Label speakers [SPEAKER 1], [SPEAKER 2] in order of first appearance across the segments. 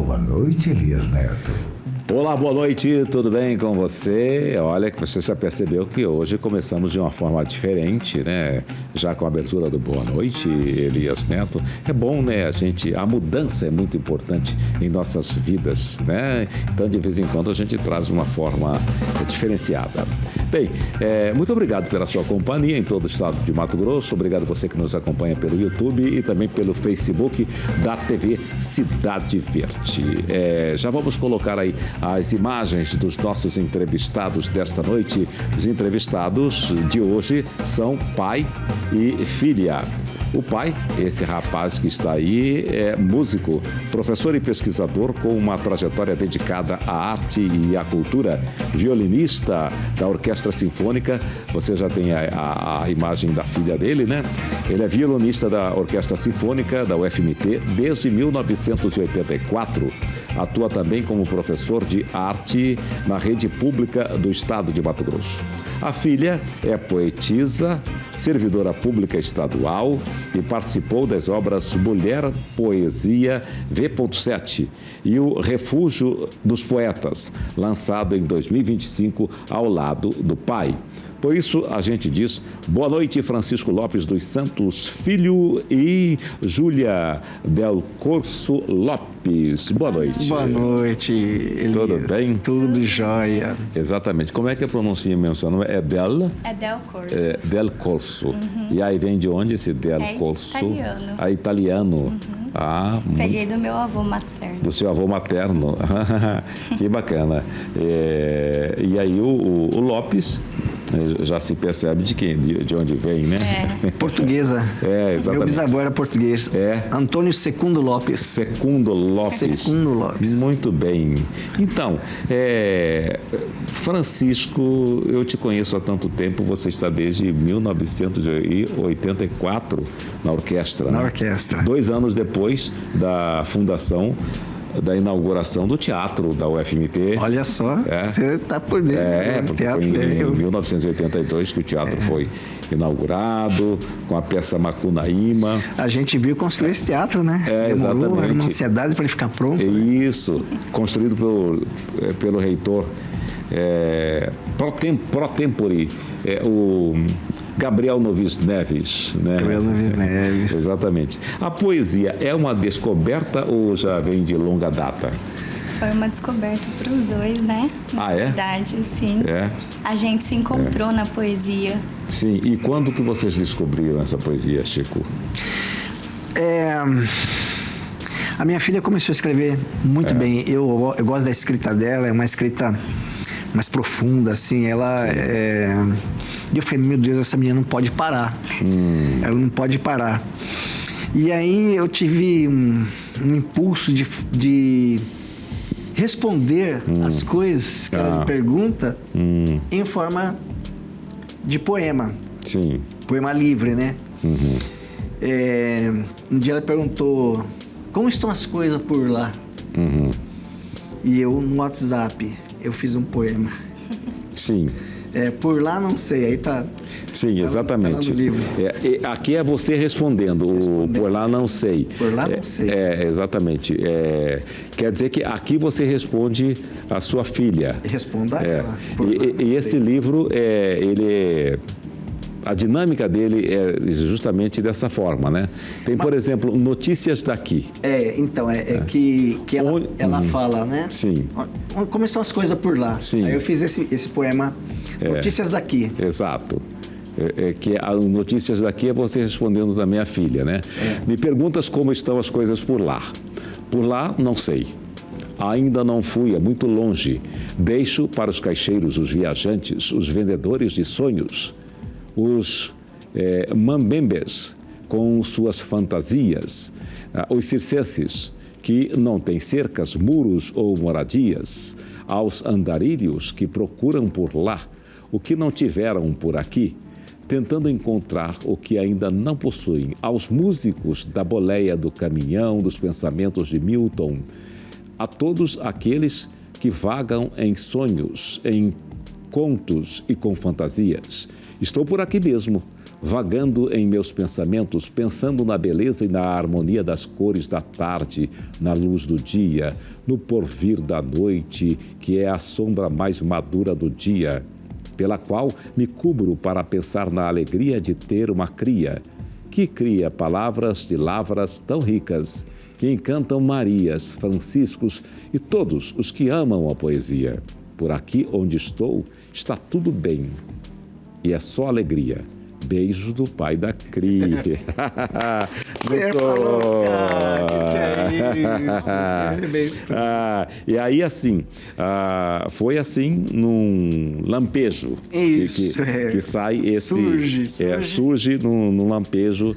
[SPEAKER 1] Boa noite, Elias Neto.
[SPEAKER 2] Olá, boa noite, tudo bem com você? Olha que você já percebeu que hoje começamos de uma forma diferente, né? Já com a abertura do Boa Noite, Elias Neto. É bom, né? A mudança é muito importante em nossas vidas, né? Então, de vez em quando, a gente traz uma forma diferenciada. Bem, muito obrigado pela sua companhia em todo o estado de Mato Grosso. Obrigado você que nos acompanha pelo YouTube e também pelo Facebook da TV Cidade Verde. Já vamos colocar aí as imagens dos nossos entrevistados desta noite. Os entrevistados de hoje são pai e filha. O pai, esse rapaz que está aí, é músico, professor e pesquisador com uma trajetória dedicada à arte e à cultura, violinista da Orquestra Sinfônica. Você já tem a imagem da filha dele, né? Ele é violonista da Orquestra Sinfônica da UFMT desde 1984. Atua também como professor de arte na rede pública do estado de Mato Grosso. A filha é poetisa, servidora pública estadual e participou das obras Mulher, Poesia V.7 e o Refúgio dos Poetas, lançado em 2025 ao lado do pai. Por isso, a gente diz boa noite, Francisco Lopes dos Santos Filho e Júlia Del Corso Lopes. Boa noite.
[SPEAKER 3] Boa noite, Elias.
[SPEAKER 2] Tudo bem?
[SPEAKER 3] Tudo jóia.
[SPEAKER 2] Exatamente. Como é que eu pronuncio mesmo seu nome? É Del?
[SPEAKER 4] É Del Corso.
[SPEAKER 2] Del Corso. Uhum. E aí vem de onde esse Del Corso?
[SPEAKER 4] Italiano.
[SPEAKER 2] É italiano. Uhum.
[SPEAKER 4] Peguei do meu avô materno.
[SPEAKER 2] Do seu avô materno. Que bacana. E aí o Lopes... Já se percebe de onde vem, né?
[SPEAKER 3] Portuguesa.
[SPEAKER 2] Exatamente.
[SPEAKER 3] Meu bisavô era português. Antônio Secundo Lopes.
[SPEAKER 2] Secundo Lopes. Muito bem. Então, Francisco, eu te conheço há tanto tempo, você está desde 1984 na orquestra.
[SPEAKER 3] Na orquestra.
[SPEAKER 2] 2 anos depois da fundação, da inauguração do teatro da UFMT.
[SPEAKER 3] Olha só, você está por dentro.
[SPEAKER 2] Porque foi em 1982 que o teatro foi inaugurado, com a peça Macunaíma.
[SPEAKER 3] A gente viu construir esse teatro, né?
[SPEAKER 2] Exatamente.
[SPEAKER 3] Era uma ansiedade para ele ficar pronto.
[SPEAKER 2] Isso, construído pelo reitor pro tempore, o Gabriel Novis Neves, né?
[SPEAKER 3] Gabriel Novis Neves.
[SPEAKER 2] Exatamente. A poesia é uma descoberta ou já vem de longa data?
[SPEAKER 4] Foi uma descoberta para os dois, né? Na verdade, sim. A gente se encontrou na poesia.
[SPEAKER 2] Sim. E quando que vocês descobriram essa poesia, Chico?
[SPEAKER 3] A minha filha começou a escrever muito bem. Eu gosto da escrita dela, é uma escrita mais profunda, assim, ela eu falei, meu Deus, essa menina não pode parar. Ela não pode parar. E aí eu tive um impulso de responder as coisas que ela me pergunta em forma de poema.
[SPEAKER 2] Sim.
[SPEAKER 3] Poema livre, né?
[SPEAKER 2] Uhum.
[SPEAKER 3] Um dia ela perguntou, como estão as coisas por lá?
[SPEAKER 2] Uhum.
[SPEAKER 3] E eu, no WhatsApp, eu fiz um poema.
[SPEAKER 2] Sim.
[SPEAKER 3] Por lá não sei, aí tá...
[SPEAKER 2] Sim, exatamente.
[SPEAKER 3] Tá no livro.
[SPEAKER 2] Aqui é você respondendo, o por lá não sei.
[SPEAKER 3] Por lá não sei.
[SPEAKER 2] Exatamente. Quer dizer que aqui você responde a sua filha.
[SPEAKER 3] Responda ela.
[SPEAKER 2] E esse livro, a dinâmica dele é justamente dessa forma, né? Tem, por exemplo, Notícias daqui.
[SPEAKER 3] Que ela fala, né?
[SPEAKER 2] Sim.
[SPEAKER 3] Como estão as coisas por lá?
[SPEAKER 2] Sim.
[SPEAKER 3] Aí eu fiz esse poema, Notícias daqui.
[SPEAKER 2] Exato. Que a Notícias daqui é você respondendo também a filha, né? Me perguntas como estão as coisas por lá. Por lá, não sei. Ainda não fui, é muito longe. Deixo para os caixeiros, os viajantes, os vendedores de sonhos, os mambembes com suas fantasias, os circenses, que não têm cercas, muros ou moradias, aos andarilhos que procuram por lá o que não tiveram por aqui, tentando encontrar o que ainda não possuem, aos músicos da boleia do caminhão, dos pensamentos de Milton, a todos aqueles que vagam em sonhos, em contos e com fantasias. Estou por aqui mesmo, vagando em meus pensamentos, pensando na beleza e na harmonia das cores da tarde, na luz do dia, no porvir da noite, que é a sombra mais madura do dia, pela qual me cubro para pensar na alegria de ter uma cria, que cria palavras de lavras tão ricas, que encantam Marias, Franciscos e todos os que amam a poesia. Por aqui onde estou, está tudo bem e é só alegria. Beijo do pai da Cri.
[SPEAKER 3] Você falou, cara, que é isso?
[SPEAKER 2] E aí, assim, foi assim num lampejo.
[SPEAKER 3] Isso,
[SPEAKER 2] que sai esse... Surge num lampejo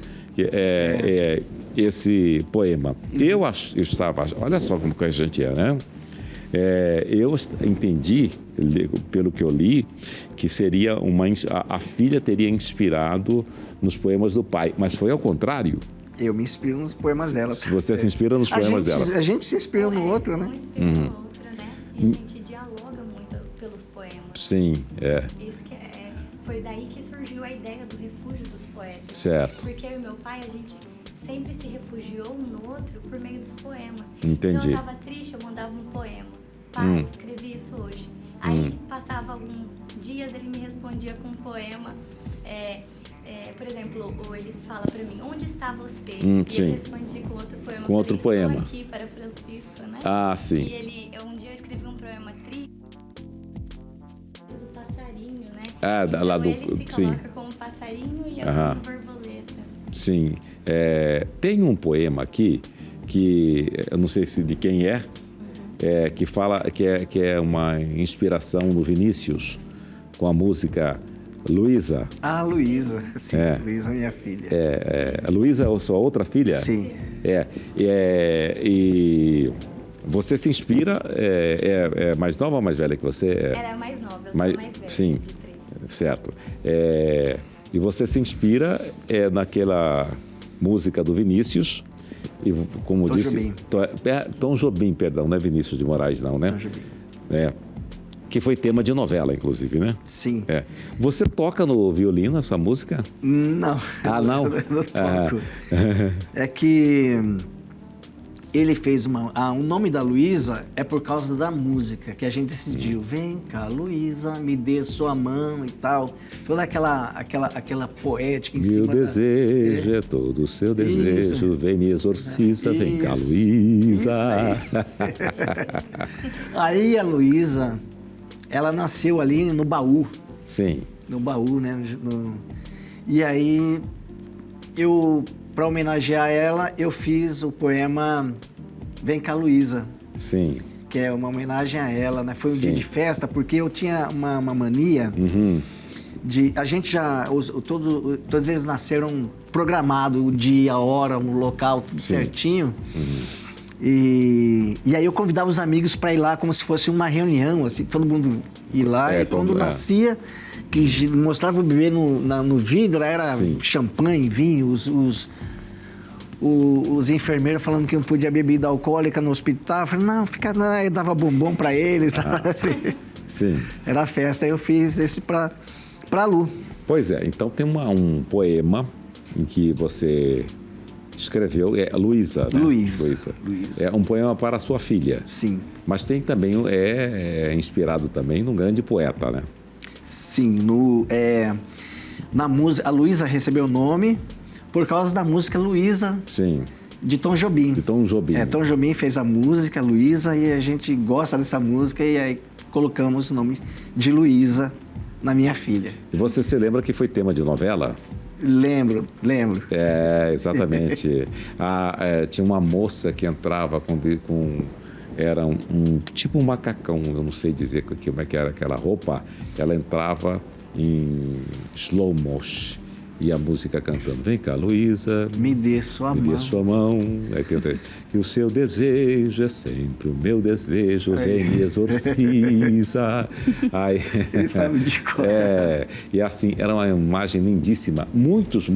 [SPEAKER 2] esse poema. Eu estava... Olha só como que a gente é, né? Eu entendi, pelo que eu li, que seria a filha teria inspirado nos poemas do pai, mas foi ao contrário.
[SPEAKER 3] Eu me inspiro nos poemas dela.
[SPEAKER 2] Você se inspira nos poemas dela.
[SPEAKER 3] A gente se inspira no outro, né?
[SPEAKER 4] Um inspira no outro, né? E a gente dialoga muito pelos poemas.
[SPEAKER 2] Sim,
[SPEAKER 4] Isso foi daí que surgiu a ideia do refúgio dos poetas.
[SPEAKER 2] Certo.
[SPEAKER 4] Porque eu e meu pai, a gente sempre se refugiou um no outro por meio dos poemas.
[SPEAKER 2] Entendi.
[SPEAKER 4] Então eu estava triste, eu mandava um poema. Pai, escrevi isso hoje. Aí passava alguns dias, ele me respondia com um poema. Por exemplo, ou ele fala para mim, onde está você? E eu respondi com outro poema.
[SPEAKER 2] Com outro poema.
[SPEAKER 4] Estou aqui para Francisco, né?
[SPEAKER 2] Ah, sim.
[SPEAKER 4] E um dia eu escrevi um poema triste do passarinho, né?
[SPEAKER 2] Então, lá do...
[SPEAKER 4] Ele se coloca como passarinho e eu como borboleta.
[SPEAKER 2] Sim. Tem um poema aqui, que eu não sei se de quem que fala que é uma inspiração do Vinícius com a música Luísa.
[SPEAKER 3] Ah, Luísa. Sim, Luísa, minha filha.
[SPEAKER 2] A Luísa é a sua outra filha?
[SPEAKER 3] Sim.
[SPEAKER 2] E você se inspira, é mais nova ou mais velha que você?
[SPEAKER 4] Ela é mais nova, eu sou mais velha.
[SPEAKER 2] Sim,
[SPEAKER 4] de 13.
[SPEAKER 2] certo. E você se inspira naquela música do Vinícius, e como
[SPEAKER 3] Tom
[SPEAKER 2] disse...
[SPEAKER 3] Jobim.
[SPEAKER 2] Tom Jobim, perdão, não é Vinícius de Moraes, não, né?
[SPEAKER 3] Tom Jobim.
[SPEAKER 2] Que foi tema de novela, inclusive, né?
[SPEAKER 3] Sim.
[SPEAKER 2] Você toca no violino essa música?
[SPEAKER 3] Não.
[SPEAKER 2] Ah, não?
[SPEAKER 3] Eu não toco. É que ele fez o nome da Luísa é por causa da música que a gente decidiu. Vem cá, Luísa, me dê sua mão e tal. Toda aquela poética em cima.
[SPEAKER 2] Meu desejo é todo o seu desejo. Isso. Vem me exorciza, vem cá, Luísa.
[SPEAKER 3] Aí a Luísa, ela nasceu ali no baú.
[SPEAKER 2] Sim.
[SPEAKER 3] No baú, né? E aí, para homenagear ela, eu fiz o poema Vem cá, Luísa.
[SPEAKER 2] Sim.
[SPEAKER 3] Que é uma homenagem a ela, né? Foi um dia de festa, porque eu tinha uma mania de... A gente já... Todos eles nasceram programado, o dia, a hora, o local, tudo certinho. E aí eu convidava os amigos para ir lá como se fosse uma reunião, assim, todo mundo ir lá. E quando nascia, que mostrava o bebê no vidro, era champanhe, vinho, os enfermeiros falando que não podia bebida alcoólica no hospital. Eu falei, não, eu dava bombom para eles. Assim.
[SPEAKER 2] Sim.
[SPEAKER 3] Era festa, aí eu fiz esse para Lu.
[SPEAKER 2] Pois é, então tem um poema em que você escreveu, Luísa, né? Luísa. É um poema para a sua filha.
[SPEAKER 3] Sim.
[SPEAKER 2] Mas tem também, inspirado também num grande poeta, né?
[SPEAKER 3] Sim, na música, a Luísa recebeu o nome por causa da música Luísa, de Tom Jobim.
[SPEAKER 2] De Tom Jobim.
[SPEAKER 3] Tom Jobim fez a música, Luísa, e a gente gosta dessa música e aí colocamos o nome de Luísa na minha filha.
[SPEAKER 2] E você se lembra que foi tema de novela?
[SPEAKER 3] Lembro.
[SPEAKER 2] Exatamente. Tinha uma moça que entrava era tipo um macacão, eu não sei dizer como é que era aquela roupa. Ela entrava em slow motion e a música cantando, vem cá, Luísa,
[SPEAKER 3] me dê sua
[SPEAKER 2] mão. Aí tem que o seu desejo é sempre o meu desejo, vem me exorciza. Aí,
[SPEAKER 3] ele sabe de cor.
[SPEAKER 2] E assim, era uma imagem lindíssima. Muitos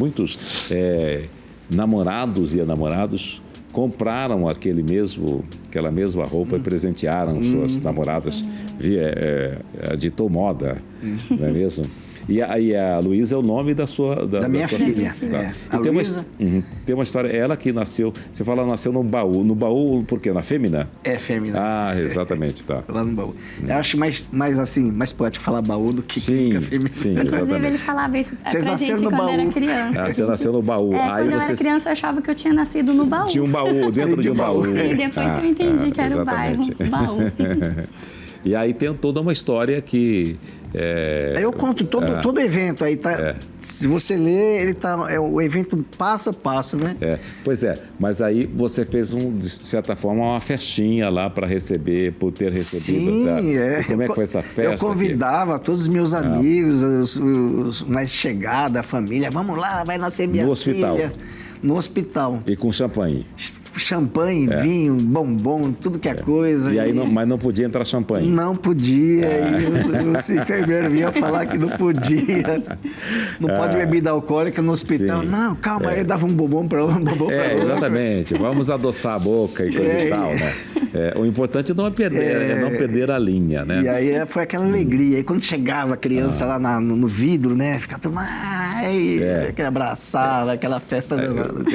[SPEAKER 2] namorados e namorados compraram aquela mesma roupa e presentearam suas namoradas. Ditou moda, não é mesmo? E a Luísa é o nome da sua...
[SPEAKER 3] Da minha
[SPEAKER 2] sua
[SPEAKER 3] filha.
[SPEAKER 2] Tá.
[SPEAKER 3] É.
[SPEAKER 2] E
[SPEAKER 3] A Luísa...
[SPEAKER 2] tem uma história, ela que nasceu, você fala nasceu no baú. No baú, por quê? Na fêmea?
[SPEAKER 3] É fêmea.
[SPEAKER 2] Ah, exatamente, tá.
[SPEAKER 3] Lá no baú. Eu acho mais assim, mais poético falar baú do que
[SPEAKER 2] Sim,
[SPEAKER 3] fêmea.
[SPEAKER 2] sim,
[SPEAKER 4] Inclusive,
[SPEAKER 2] exatamente.
[SPEAKER 4] ele falava isso
[SPEAKER 3] Vocês
[SPEAKER 4] pra
[SPEAKER 3] nasceram
[SPEAKER 4] gente
[SPEAKER 3] no
[SPEAKER 4] quando
[SPEAKER 3] baú.
[SPEAKER 4] era criança.
[SPEAKER 2] Ah, você nasceu no baú.
[SPEAKER 4] Quando eu era criança, eu achava que eu tinha nascido no baú.
[SPEAKER 2] Tinha um baú, dentro de um baú.
[SPEAKER 4] E depois que eu entendi que era o bairro, baú.
[SPEAKER 2] E aí tem toda uma história que...
[SPEAKER 3] Eu conto todo evento aí, tá? Se você ler, ele tá. O evento passo a passo, né?
[SPEAKER 2] Pois é, mas aí você fez, de certa forma, uma festinha lá para receber, por ter recebido.
[SPEAKER 3] Sim,
[SPEAKER 2] tá?
[SPEAKER 3] é.
[SPEAKER 2] E como é que foi essa festa?
[SPEAKER 3] Eu convidava todos os meus amigos, os mais chegados, a família. Vamos lá, vai nascer minha
[SPEAKER 2] No hospital?
[SPEAKER 3] filha. No hospital.
[SPEAKER 2] E com champanhe.
[SPEAKER 3] Champanhe, vinho, bombom, tudo que é coisa.
[SPEAKER 2] E aí, mas não podia entrar champanhe?
[SPEAKER 3] Não podia. E os enfermeiros vinham falar que não podia. Não pode bebida alcoólica no hospital.
[SPEAKER 2] Sim.
[SPEAKER 3] Não, calma, aí dava um bombom para um, bombom para outro.
[SPEAKER 2] Exatamente. Vamos adoçar a boca e coisa e tal, né? O importante não é perder a linha, né?
[SPEAKER 3] E aí foi aquela alegria. E quando chegava a criança lá no vidro, né? Ficava todo que abraçava, aquela festa.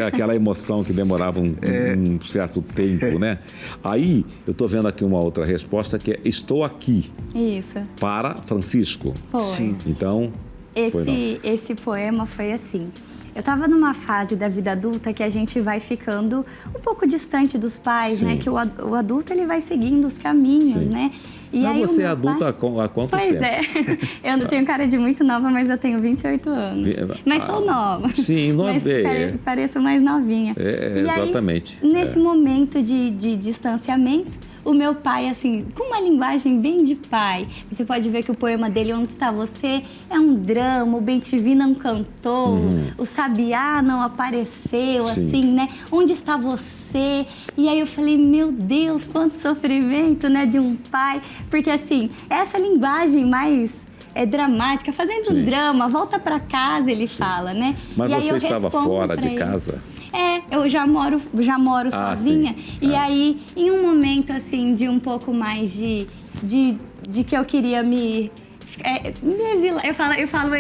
[SPEAKER 2] Aquela emoção que demorava um certo tempo, né? Aí, eu estou vendo aqui uma outra resposta que é: estou aqui.
[SPEAKER 4] Isso.
[SPEAKER 2] Para Francisco.
[SPEAKER 4] Foi.
[SPEAKER 3] Sim.
[SPEAKER 2] Então,
[SPEAKER 4] esse poema foi assim. Eu estava numa fase da vida adulta que a gente vai ficando um pouco distante dos pais,
[SPEAKER 2] Sim.
[SPEAKER 4] né? Que o adulto ele vai seguindo os caminhos,
[SPEAKER 2] Sim.
[SPEAKER 4] né? E
[SPEAKER 2] mas
[SPEAKER 4] aí
[SPEAKER 2] você é adulta há quanto
[SPEAKER 4] pois
[SPEAKER 2] tempo?
[SPEAKER 4] Eu não tenho cara de muito nova, mas eu tenho 28 anos. Mas sou nova.
[SPEAKER 2] Sim,
[SPEAKER 4] mas pareço mais novinha.
[SPEAKER 2] E
[SPEAKER 4] exatamente. Aí, nesse momento de distanciamento, o meu pai, assim, com uma linguagem bem de pai, você pode ver que o poema dele, Onde Está Você, é um drama, o Bem-te-vi não cantou, o Sabiá não apareceu,
[SPEAKER 2] Sim.
[SPEAKER 4] assim, né? Onde está você? E aí eu falei, meu Deus, quanto sofrimento, né, de um pai. Porque, assim, essa linguagem mais... dramática, fazendo
[SPEAKER 2] Sim.
[SPEAKER 4] drama, volta pra casa, ele fala, né?
[SPEAKER 2] Mas
[SPEAKER 4] e aí
[SPEAKER 2] você
[SPEAKER 4] eu
[SPEAKER 2] estava
[SPEAKER 4] respondo
[SPEAKER 2] fora
[SPEAKER 4] pra
[SPEAKER 2] de
[SPEAKER 4] ele.
[SPEAKER 2] casa?
[SPEAKER 4] Eu já moro sozinha.
[SPEAKER 2] Sim.
[SPEAKER 4] E aí, em um momento, assim, de um pouco mais de que eu queria me exilar. Eu falo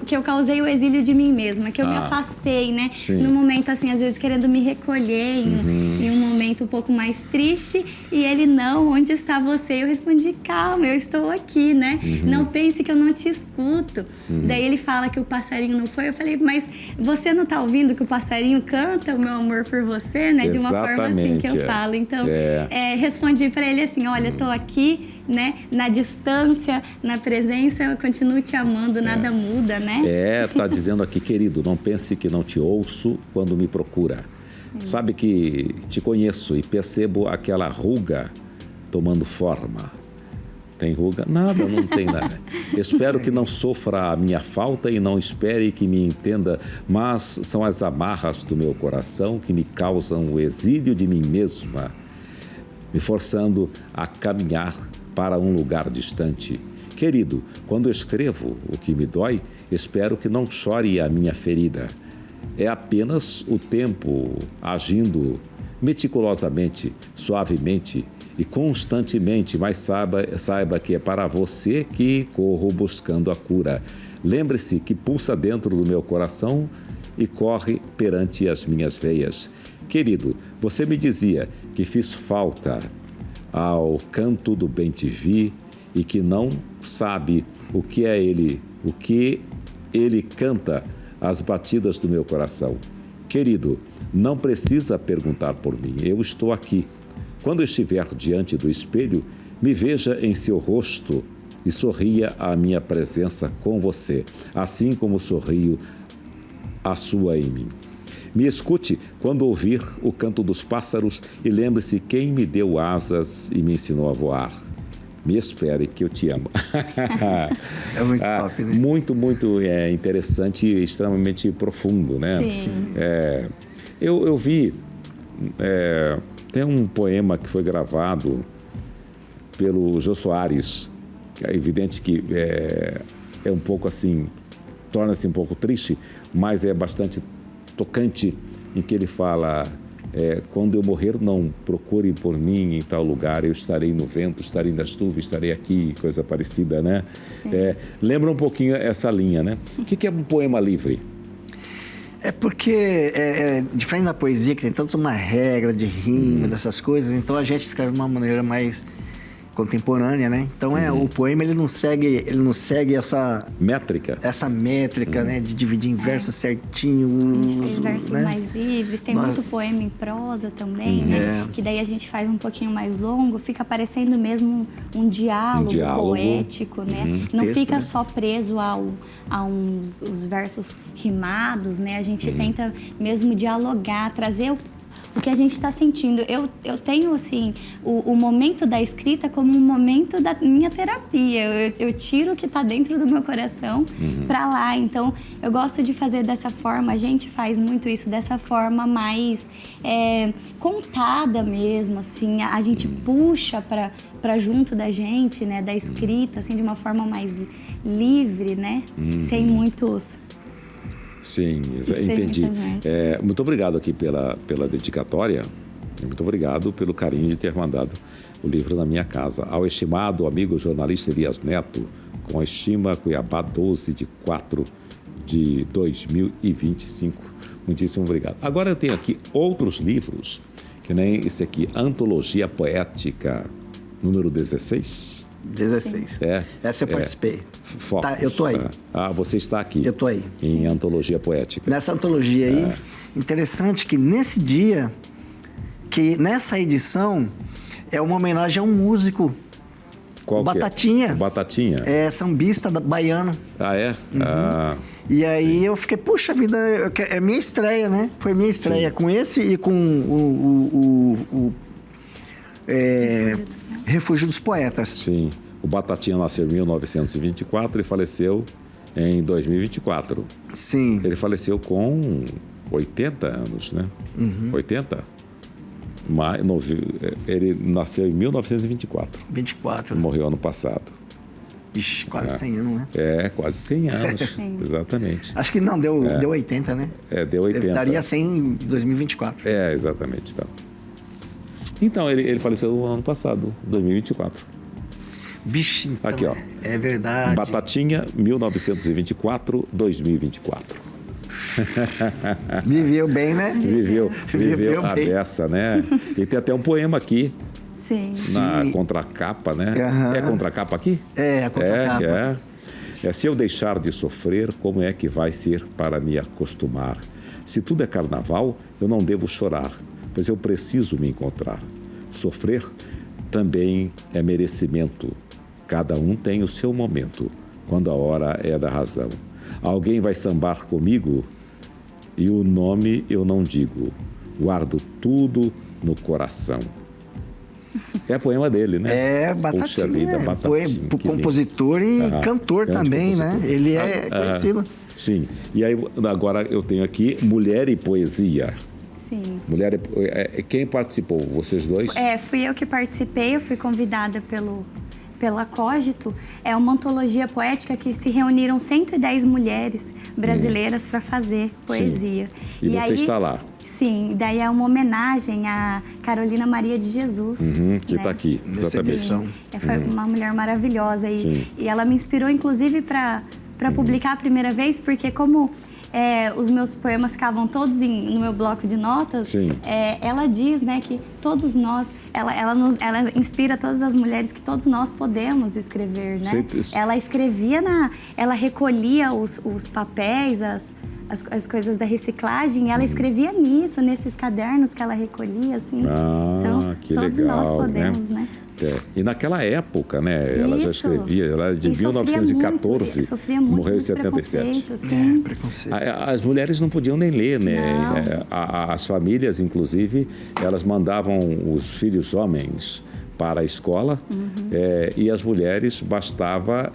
[SPEAKER 4] que eu causei o exílio de mim mesma, que eu me afastei, né?
[SPEAKER 2] Sim.
[SPEAKER 4] No momento, assim, às vezes querendo me recolher em um momento um pouco mais triste. E ele, não, onde está você? Eu respondi, calma, eu estou aqui, né? Não pense que eu não te escuto. Daí ele fala que o passarinho não foi. Eu falei, mas você não está ouvindo que o passarinho canta o meu amor por você, né? De uma forma assim que eu falo. Então, respondi para ele assim, olha, estou aqui, né? Na distância, na presença, eu continuo te amando, nada muda, né?
[SPEAKER 2] Tá dizendo aqui, querido, não pense que não te ouço quando me procura. Sim. Sabe que te conheço e percebo aquela ruga tomando forma. Tem ruga? Nada, não tem nada. Espero que não sofra a minha falta e não espere que me entenda, mas são as amarras do meu coração que me causam o exílio de mim mesma, me forçando a caminhar para um lugar distante. Querido, quando escrevo o que me dói, espero que não chore a minha ferida. É apenas o tempo agindo meticulosamente, suavemente e constantemente, mas saiba que é para você que corro buscando a cura. Lembre-se que pulsa dentro do meu coração e corre perante as minhas veias. Querido, você me dizia que fiz falta ao canto do Bem-te-vi e que não sabe o que ele canta às batidas do meu coração. Querido, não precisa perguntar por mim, eu estou aqui. Quando estiver diante do espelho, me veja em seu rosto e sorria a minha presença com você, assim como sorrio a sua em mim. Me escute quando ouvir o canto dos pássaros e lembre-se quem me deu asas e me ensinou a voar. Me espere que eu te amo.
[SPEAKER 3] É muito top, né?
[SPEAKER 2] Muito, muito interessante e extremamente profundo, né?
[SPEAKER 4] Sim.
[SPEAKER 2] Eu vi, tem um poema que foi gravado pelo Jô Soares, que é evidente que é um pouco assim, torna-se um pouco triste, mas é bastante tocante, em que ele fala: quando eu morrer, não procure por mim em tal lugar, eu estarei no vento, estarei nas nuvens, estarei aqui, coisa parecida, né? Lembra um pouquinho essa linha, né? O que é um poema livre?
[SPEAKER 3] É porque, diferente da poesia, que tem toda uma regra de rima, dessas coisas, então a gente escreve de uma maneira mais contemporânea, né? Então, o poema, ele não segue essa...
[SPEAKER 2] Métrica.
[SPEAKER 3] Essa métrica, né? De dividir em versos certinho.
[SPEAKER 4] Fez versos mais livres, tem muito poema em prosa também, né? Que daí a gente faz um pouquinho mais longo, fica parecendo mesmo um diálogo poético, né? Não
[SPEAKER 3] texto,
[SPEAKER 4] fica
[SPEAKER 3] né?
[SPEAKER 4] só preso a os versos rimados, né? A gente tenta mesmo dialogar, trazer o que a gente está sentindo. Eu tenho, assim, o momento da escrita como um momento da minha terapia. Eu tiro o que está dentro do meu coração para lá. Então, eu gosto de fazer dessa forma, a gente faz muito isso, dessa forma mais contada mesmo, assim. A gente puxa para junto da gente, né, da escrita, assim, de uma forma mais livre, né, sem muitos...
[SPEAKER 2] Sim, entendi. Muito obrigado aqui pela dedicatória. Muito obrigado pelo carinho de ter mandado o livro na minha casa. Ao estimado amigo jornalista Elias Neto, com a estima Cuiabá 12/4/2025. Muitíssimo obrigado. Agora eu tenho aqui outros livros, que nem esse aqui, Antologia Poética, número 16.
[SPEAKER 3] 16. Essa eu participei.
[SPEAKER 2] Focos,
[SPEAKER 3] eu tô aí.
[SPEAKER 2] Você está aqui.
[SPEAKER 3] Eu tô aí.
[SPEAKER 2] Em Antologia Poética.
[SPEAKER 3] Nessa antologia aí, interessante que nesse dia, que nessa edição, é uma homenagem a um músico.
[SPEAKER 2] Qual
[SPEAKER 3] Batatinha.
[SPEAKER 2] Que é? Batatinha?
[SPEAKER 3] É sambista baiano. E aí eu fiquei, puxa vida, é minha estreia, né? Foi minha estreia. Sim. Com esse e com o Refúgio dos Poetas.
[SPEAKER 2] Sim. O Batatinha nasceu em 1924 e faleceu em 2024.
[SPEAKER 3] Sim.
[SPEAKER 2] Ele faleceu com 80 anos, né? 80? Ele nasceu em 1924.
[SPEAKER 3] 24.
[SPEAKER 2] Morreu ano passado.
[SPEAKER 3] Ixi, quase 100 anos, né?
[SPEAKER 2] Quase 100 anos. Exatamente.
[SPEAKER 3] Acho que não, deu 80, né?
[SPEAKER 2] Deu 80.
[SPEAKER 3] Ele estaria 100 em 2024.
[SPEAKER 2] Exatamente. Então, ele faleceu no ano passado, 2024.
[SPEAKER 3] Vixe, então,
[SPEAKER 2] aqui, ó.
[SPEAKER 3] É verdade.
[SPEAKER 2] Batatinha, 1924-2024.
[SPEAKER 3] Viveu bem, né?
[SPEAKER 2] Viveu a
[SPEAKER 3] bem.
[SPEAKER 2] beça, né? E tem até um poema aqui.
[SPEAKER 4] Sim.
[SPEAKER 2] Na contracapa, né? É contracapa aqui?
[SPEAKER 3] É, a contracapa.
[SPEAKER 2] Se eu deixar de sofrer, como é que vai ser para me acostumar? Se tudo é carnaval, eu não devo chorar, pois eu preciso me encontrar. Sofrer também é merecimento. Cada um tem o seu momento, quando a hora é da razão. Alguém vai sambar comigo e o nome eu não digo. Guardo tudo no coração. É poema dele, né?
[SPEAKER 3] Batatinha.
[SPEAKER 2] Puxa vida, Batatinha.
[SPEAKER 3] Compositor e cantor também,
[SPEAKER 2] compositor.
[SPEAKER 3] Né? Ele é conhecido.
[SPEAKER 2] Sim. E aí, agora eu tenho aqui Mulher e Poesia.
[SPEAKER 4] Sim.
[SPEAKER 2] Quem participou? Vocês dois?
[SPEAKER 4] Fui eu que participei, eu fui convidada pela Cogito. É uma antologia poética que se reuniram 110 mulheres brasileiras para fazer poesia.
[SPEAKER 2] Sim. E você está lá?
[SPEAKER 4] Sim, daí é uma homenagem a Carolina Maria de Jesus.
[SPEAKER 2] Que está aqui, exatamente.
[SPEAKER 4] Sim, foi uma mulher maravilhosa. E ela me inspirou, inclusive, para publicar a primeira vez, porque como os meus poemas ficavam todos no meu bloco de notas, ela diz, né, que todos nós, ela inspira todas as mulheres que todos nós podemos escrever, né? Ela escrevia, ela recolhia os papéis, as coisas da reciclagem, ela escrevia nesses cadernos que ela recolhia, assim. Então,
[SPEAKER 2] que
[SPEAKER 4] todos
[SPEAKER 2] legal,
[SPEAKER 4] nós podemos, né?
[SPEAKER 2] E naquela época, né, ela já escrevia, ela é de 1914, morreu em 77.
[SPEAKER 3] Preconceito.
[SPEAKER 2] As mulheres não podiam nem ler, né? As famílias, inclusive, elas mandavam os filhos homens para a escola e as mulheres bastava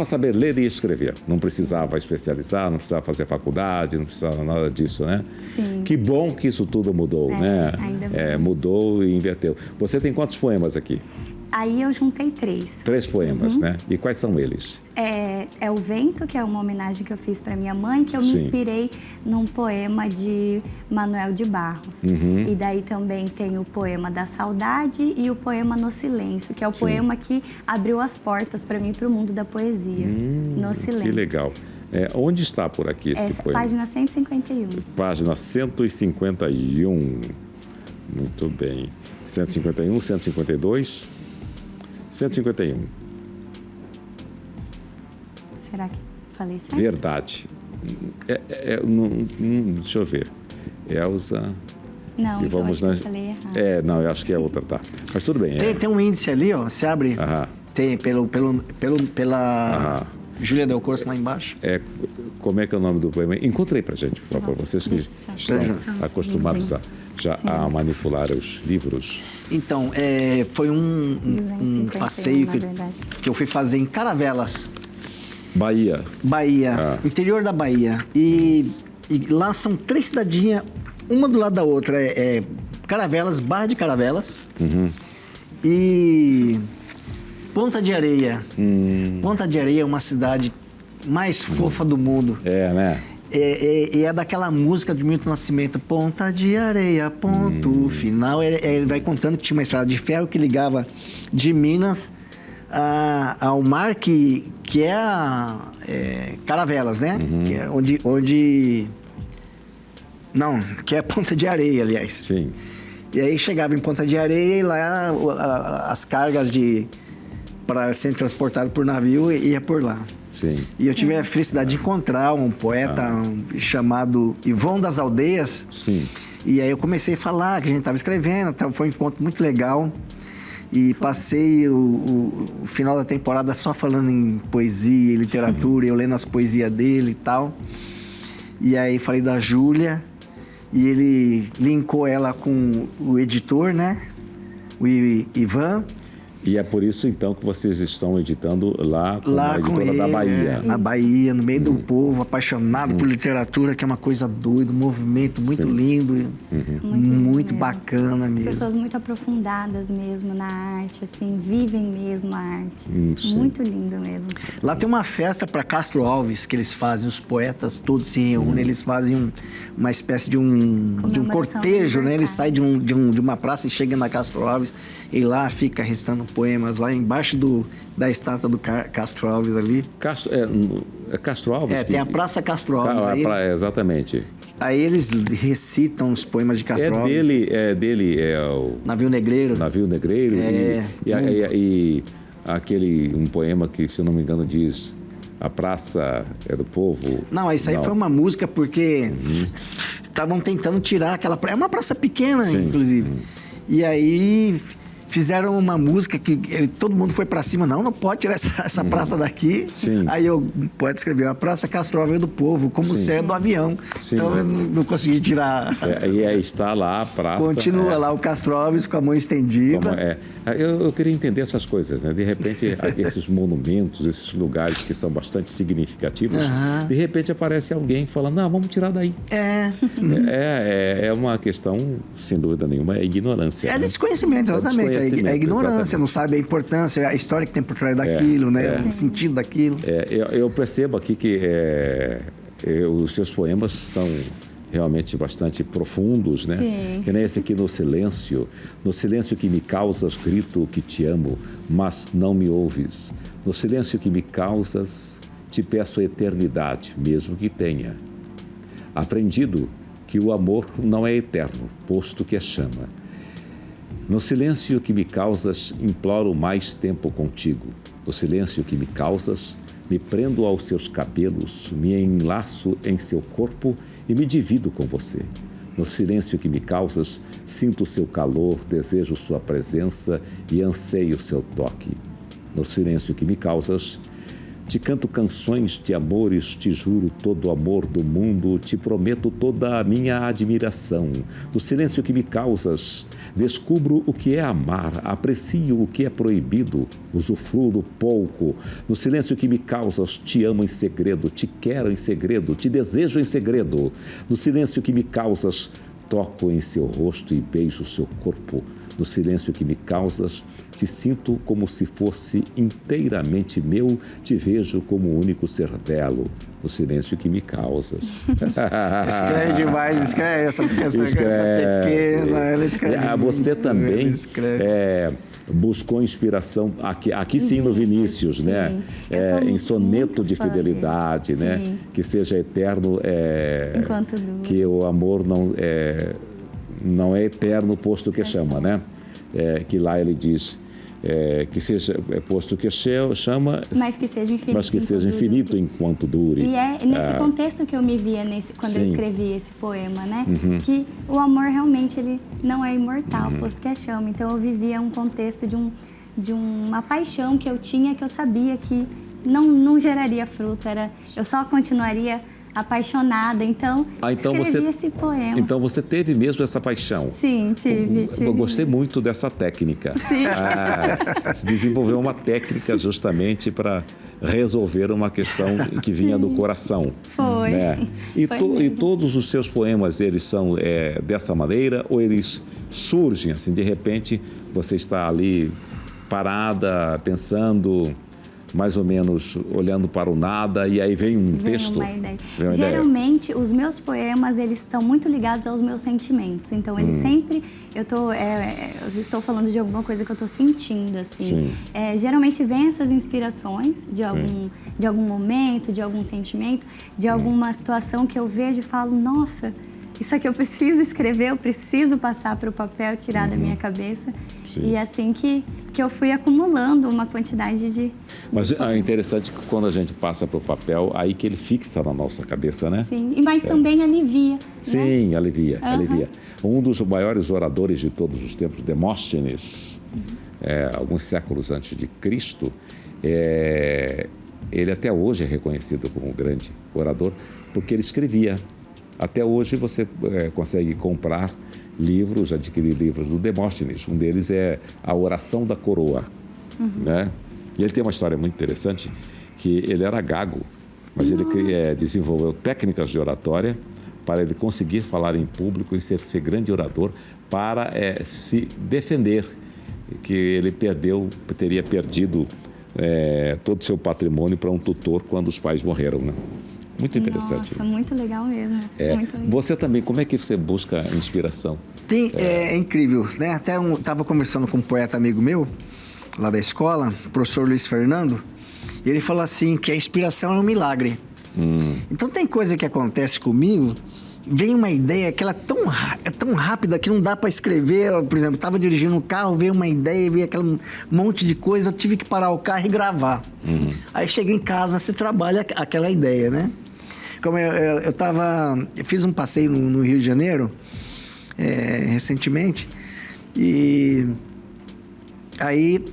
[SPEAKER 2] saber ler e escrever. Não precisava especializar, não precisava fazer faculdade, não precisava nada disso, né?
[SPEAKER 4] Sim.
[SPEAKER 2] Que bom que isso tudo mudou, né?
[SPEAKER 4] Ainda bem.
[SPEAKER 2] Mudou e inverteu. Você tem quantos poemas aqui?
[SPEAKER 4] Aí eu juntei 3.
[SPEAKER 2] 3 poemas, né? E quais são eles?
[SPEAKER 4] É O Vento, que é uma homenagem que eu fiz para minha mãe, que eu me
[SPEAKER 2] Sim.
[SPEAKER 4] inspirei num poema de Manuel de Barros. E daí também tem o poema da Saudade e o poema No Silêncio, que é o poema que abriu as portas para mim para o mundo da poesia. No Silêncio.
[SPEAKER 2] Que legal. Onde está por aqui esse poema?
[SPEAKER 4] Página 151.
[SPEAKER 2] Página 151. Muito bem. 151, 152, 151.
[SPEAKER 4] Será que falei certo?
[SPEAKER 2] Verdade. Deixa eu ver. Elza.
[SPEAKER 4] Não,
[SPEAKER 2] E vamos
[SPEAKER 4] eu acho que eu falei errado.
[SPEAKER 2] Não, eu acho que é outra, tá. Mas tudo bem.
[SPEAKER 3] Tem um índice ali, ó. Você abre.
[SPEAKER 2] Aham.
[SPEAKER 3] Tem pela Júlia Del Corso lá embaixo.
[SPEAKER 2] Como é que é o nome do poema? Encontrei pra gente, por favor. Vocês que estão acostumados a manipular os livros.
[SPEAKER 3] Então, foi um
[SPEAKER 4] 251,
[SPEAKER 3] passeio
[SPEAKER 4] na verdade.
[SPEAKER 3] que eu fui fazer em Caravelas,
[SPEAKER 2] Bahia.
[SPEAKER 3] interior da Bahia. E lá são 3 cidadinhas, uma do lado da outra. Caravelas, Barra de Caravelas. E Ponta de Areia. Ponta de Areia é uma cidade mais fofa do mundo.
[SPEAKER 2] Né?
[SPEAKER 3] É daquela música de Milton Nascimento, Ponta de Areia, ponto final. Ele vai contando que tinha uma estrada de ferro que ligava de Minas ao mar que é Caravelas, né? Que é onde... Não, que é Ponta de Areia, aliás.
[SPEAKER 2] Sim.
[SPEAKER 3] E aí chegava em Ponta de Areia e lá as cargas para serem transportadas por navio ia por lá.
[SPEAKER 2] Sim.
[SPEAKER 3] E eu tive a felicidade de encontrar um poeta chamado Ivon das Aldeias.
[SPEAKER 2] Sim.
[SPEAKER 3] E aí eu comecei a falar que a gente estava escrevendo, foi um encontro muito legal. E passei o final da temporada só falando em poesia e literatura, eu lendo as poesias dele e tal. E aí falei da Júlia, e ele linkou ela com o editor, né? O Ivan.
[SPEAKER 2] E é por isso, então, que vocês estão editando lá com a editora da Bahia.
[SPEAKER 3] Na Bahia, no meio do povo, apaixonado por literatura, que é uma coisa doida, um movimento muito lindo, muito bacana
[SPEAKER 4] As
[SPEAKER 3] mesmo.
[SPEAKER 4] pessoas muito aprofundadas mesmo na arte, assim, vivem mesmo a arte. Muito lindo mesmo.
[SPEAKER 3] Lá tem uma festa para Castro Alves que eles fazem, os poetas todos se reúnem, eles fazem uma espécie de um cortejo, né? Eles saem de uma praça e chegam na Castro Alves e lá fica recitando poemas lá embaixo da estátua do Castro Alves ali.
[SPEAKER 2] Castro Alves?
[SPEAKER 3] Tem a Praça Castro Alves.
[SPEAKER 2] Exatamente.
[SPEAKER 3] Aí eles recitam os poemas de Castro Alves.
[SPEAKER 2] É o...
[SPEAKER 3] Navio Negreiro.
[SPEAKER 2] Navio Negreiro. E um poema que, se não me engano, diz... A praça é do povo.
[SPEAKER 3] Não, isso aí foi uma música porque estavam tentando tirar aquela praça. É uma praça pequena, inclusive. E aí fizeram uma música que todo mundo foi pra cima. Não pode tirar essa praça daqui.
[SPEAKER 2] Sim.
[SPEAKER 3] Aí o poeta escreveu, a Praça Castro Alves é do povo, como o céu é do avião.
[SPEAKER 2] Sim.
[SPEAKER 3] Então eu não consegui tirar.
[SPEAKER 2] E aí está lá a praça.
[SPEAKER 3] Continua lá o Castro Alves com a mão estendida.
[SPEAKER 2] Eu queria entender essas coisas, né? De repente, esses monumentos, esses lugares que são bastante significativos, de repente aparece alguém falando, não, vamos tirar daí. É uma questão, sem dúvida nenhuma, é ignorância.
[SPEAKER 3] É desconhecimento, exatamente. É ignorância, não sabe a importância, a história que tem por trás daquilo, né? O sentido daquilo.
[SPEAKER 2] Eu percebo aqui que os seus poemas são realmente bastante profundos, né?
[SPEAKER 4] Sim.
[SPEAKER 2] Que nem esse aqui, No Silêncio que me causas, grito que te amo, mas não me ouves. No silêncio que me causas, te peço a eternidade, mesmo que tenha aprendido que o amor não é eterno, posto que é chama. No silêncio que me causas, imploro mais tempo contigo. No silêncio que me causas, me prendo aos seus cabelos, me enlaço em seu corpo e me divido com você. No silêncio que me causas, sinto seu calor, desejo sua presença e anseio seu toque. No silêncio que me causas, te canto canções de amores, te juro todo o amor do mundo, te prometo toda a minha admiração. No silêncio que me causas, descubro o que é amar, aprecio o que é proibido, usufruo do pouco. No silêncio que me causas, te amo em segredo, te quero em segredo, te desejo em segredo. No silêncio que me causas, toco em seu rosto e beijo seu corpo. No silêncio que me causas, te sinto como se fosse inteiramente meu, te vejo como o único ser belo. No silêncio que me causas.
[SPEAKER 3] Escreve demais, escreve essa pequena, ela escreve.
[SPEAKER 2] Você
[SPEAKER 3] muito,
[SPEAKER 2] também
[SPEAKER 3] ela escreve.
[SPEAKER 2] buscou inspiração, aqui sim no Vinícius,
[SPEAKER 4] sim.
[SPEAKER 2] né?
[SPEAKER 4] Eu sou
[SPEAKER 2] Em soneto
[SPEAKER 4] muito
[SPEAKER 2] de
[SPEAKER 4] fã dele.
[SPEAKER 2] fidelidade, né?
[SPEAKER 4] Sim.
[SPEAKER 2] Que seja eterno,
[SPEAKER 4] Enquanto dura.
[SPEAKER 2] que o amor não é eterno, posto que chama, né? Que lá ele diz que seja posto que chama,
[SPEAKER 4] Mas que seja infinito.
[SPEAKER 2] mas que seja
[SPEAKER 4] enquanto
[SPEAKER 2] infinito
[SPEAKER 4] dure.
[SPEAKER 2] enquanto dure.
[SPEAKER 4] E é nesse contexto que eu me via quando eu
[SPEAKER 2] Sim.
[SPEAKER 4] escrevi esse poema, né? Que o amor realmente ele não é imortal, posto que é chama. Então eu vivia um contexto de uma paixão que eu tinha, que eu sabia que não geraria fruto, eu só continuaria apaixonada. Então, escrevi esse poema.
[SPEAKER 2] Então você teve mesmo essa paixão.
[SPEAKER 4] Sim, tive.
[SPEAKER 2] Eu gostei muito dessa técnica.
[SPEAKER 4] Sim.
[SPEAKER 2] Se desenvolveu uma técnica justamente para resolver uma questão que vinha do coração.
[SPEAKER 4] Foi.
[SPEAKER 2] Né? E
[SPEAKER 4] Foi
[SPEAKER 2] todos os seus poemas, eles são dessa maneira ou eles surgem assim, de repente você está ali parada, pensando, mais ou menos olhando para o nada e aí vem um texto?
[SPEAKER 4] Uma ideia.
[SPEAKER 2] Vem uma
[SPEAKER 4] Geralmente, os meus poemas, eles estão muito ligados aos meus sentimentos. Então, eles sempre... Eu estou falando de alguma coisa que eu estou sentindo, assim. Geralmente, vem essas inspirações de algum momento, de algum sentimento, de alguma situação que eu vejo e falo, nossa, isso aqui eu preciso escrever, eu preciso passar para o papel, tirar da minha cabeça.
[SPEAKER 2] Sim.
[SPEAKER 4] E é assim que eu fui acumulando uma quantidade de...
[SPEAKER 2] Mas é interessante que quando a gente passa para o papel, aí que ele fixa na nossa cabeça, né?
[SPEAKER 4] Sim, mas também alivia.
[SPEAKER 2] Sim,
[SPEAKER 4] né?
[SPEAKER 2] alivia. Um dos maiores oradores de todos os tempos, Demóstenes, alguns séculos antes de Cristo, ele até hoje é reconhecido como um grande orador, porque ele escrevia. Até hoje você consegue comprar livros, adquirir livros do Demóstenes. Um deles é A Oração da Coroa. Né? E ele tem uma história muito interessante, que ele era gago, mas ele desenvolveu técnicas de oratória para ele conseguir falar em público e ser grande orador para se defender, que ele teria perdido todo o seu patrimônio para um tutor quando os pais morreram, né? Muito interessante.
[SPEAKER 4] Nossa, muito legal mesmo. Muito legal.
[SPEAKER 2] Você também, como é que você busca inspiração?
[SPEAKER 3] É incrível, né? Até estava conversando com um poeta amigo meu, lá da escola, o professor Luiz Fernando, e ele falou assim, que a inspiração é um milagre. Então tem coisa que acontece comigo, vem uma ideia que ela é tão rápida que não dá para escrever. Por exemplo, estava dirigindo um carro, veio uma ideia, veio aquele monte de coisa, eu tive que parar o carro e gravar. Aí cheguei em casa, você trabalha aquela ideia, né? Como eu fiz um passeio no Rio de Janeiro, recentemente, e aí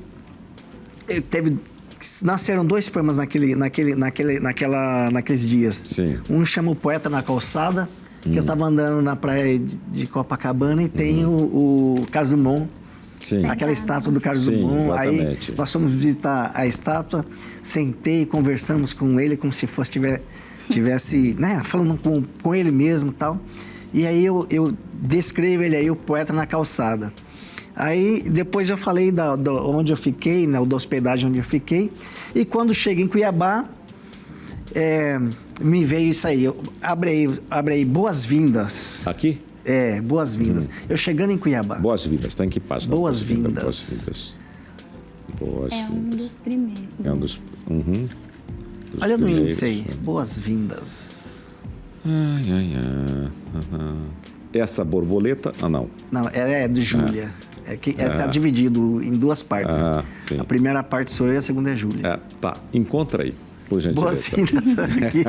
[SPEAKER 3] nasceram 2 poemas naqueles dias.
[SPEAKER 2] Sim.
[SPEAKER 3] Um chama O Poeta na Calçada, que eu estava andando na praia de Copacabana, e tem o Carlos Drummond.
[SPEAKER 2] Sim.
[SPEAKER 3] Aquela estátua do Carlos Drummond.
[SPEAKER 2] Exatamente.
[SPEAKER 3] Aí nós fomos visitar a estátua, sentei, conversamos com ele como se tivesse, né, falando com ele mesmo e tal. E aí eu descrevo ele aí, o poeta na calçada. Aí depois eu falei onde eu fiquei, né, da hospedagem onde eu fiquei. E quando cheguei em Cuiabá, me veio isso aí. Abre aí, boas-vindas.
[SPEAKER 2] Aqui?
[SPEAKER 3] Boas-vindas. Eu chegando em Cuiabá.
[SPEAKER 2] Boas-vindas, está em que página?
[SPEAKER 3] Boas-vindas.
[SPEAKER 2] Boas-vindas.
[SPEAKER 4] É um dos primeiros.
[SPEAKER 2] É um dos
[SPEAKER 3] Olha no
[SPEAKER 2] primeiros.
[SPEAKER 3] índice aí. Boas-vindas.
[SPEAKER 2] Essa borboleta... não.
[SPEAKER 3] Não, é de Júlia. Tá dividido em 2 partes.
[SPEAKER 2] Sim.
[SPEAKER 3] A primeira parte sou eu e a segunda é Júlia.
[SPEAKER 2] Tá, encontra aí, por gentileza.
[SPEAKER 3] Boas-vindas aqui.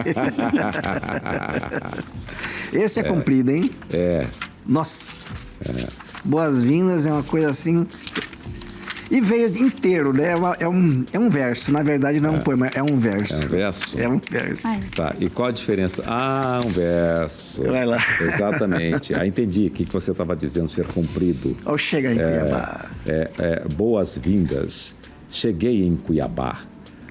[SPEAKER 3] Esse é comprido, hein? Nossa. Boas-vindas é uma coisa assim... E veio inteiro, né? É um verso. Na verdade, não é um poema, é um verso.
[SPEAKER 2] É um verso?
[SPEAKER 3] É um verso.
[SPEAKER 2] Tá, e qual a diferença? Um verso.
[SPEAKER 3] Vai lá.
[SPEAKER 2] Exatamente. Entendi o que você estava dizendo, ser comprido.
[SPEAKER 3] Chega em Cuiabá.
[SPEAKER 2] Boas-vindas. Cheguei em Cuiabá.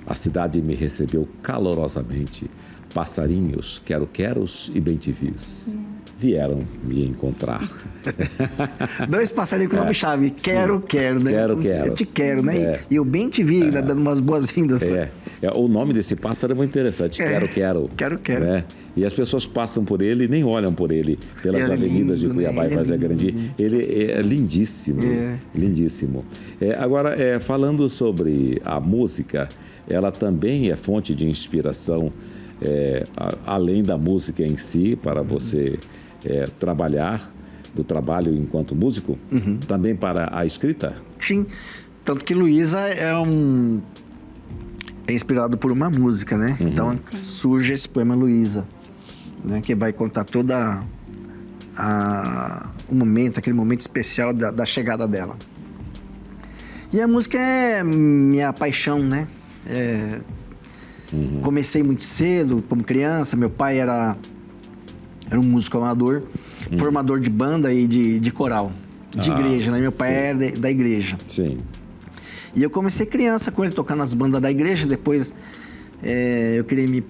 [SPEAKER 2] A cidade me recebeu calorosamente. Passarinhos, quero-queros e bem-te-vis. vieram me encontrar.
[SPEAKER 3] 2 passarinhos com nome-chave. Quero, né?
[SPEAKER 2] Quero.
[SPEAKER 3] Eu te quero, né?
[SPEAKER 2] É.
[SPEAKER 3] E eu bem te vi, dando umas boas-vindas.
[SPEAKER 2] O nome desse pássaro é muito interessante. Quero.
[SPEAKER 3] Quero.
[SPEAKER 2] Né? E as pessoas passam por ele e nem olham por ele pelas
[SPEAKER 3] Ele é
[SPEAKER 2] avenidas
[SPEAKER 3] lindo,
[SPEAKER 2] de Cuiabá
[SPEAKER 3] né?
[SPEAKER 2] e Vargem Grande. Ele é lindíssimo. Lindíssimo. Agora, falando sobre a música, ela também é fonte de inspiração, além da música em si, para você trabalhar, do trabalho enquanto músico, também para a escrita?
[SPEAKER 3] Sim. Tanto que Luísa é inspirado por uma música, né? Então surge esse poema Luísa, né? Que vai contar toda aquele momento especial da chegada dela. E a música é minha paixão, né? Comecei muito cedo, como criança. Meu pai era um músico amador, formador de banda e de coral, de igreja, né? Meu pai era da igreja.
[SPEAKER 2] Sim.
[SPEAKER 3] E eu comecei criança com ele, tocando nas bandas da igreja. Depois eu queria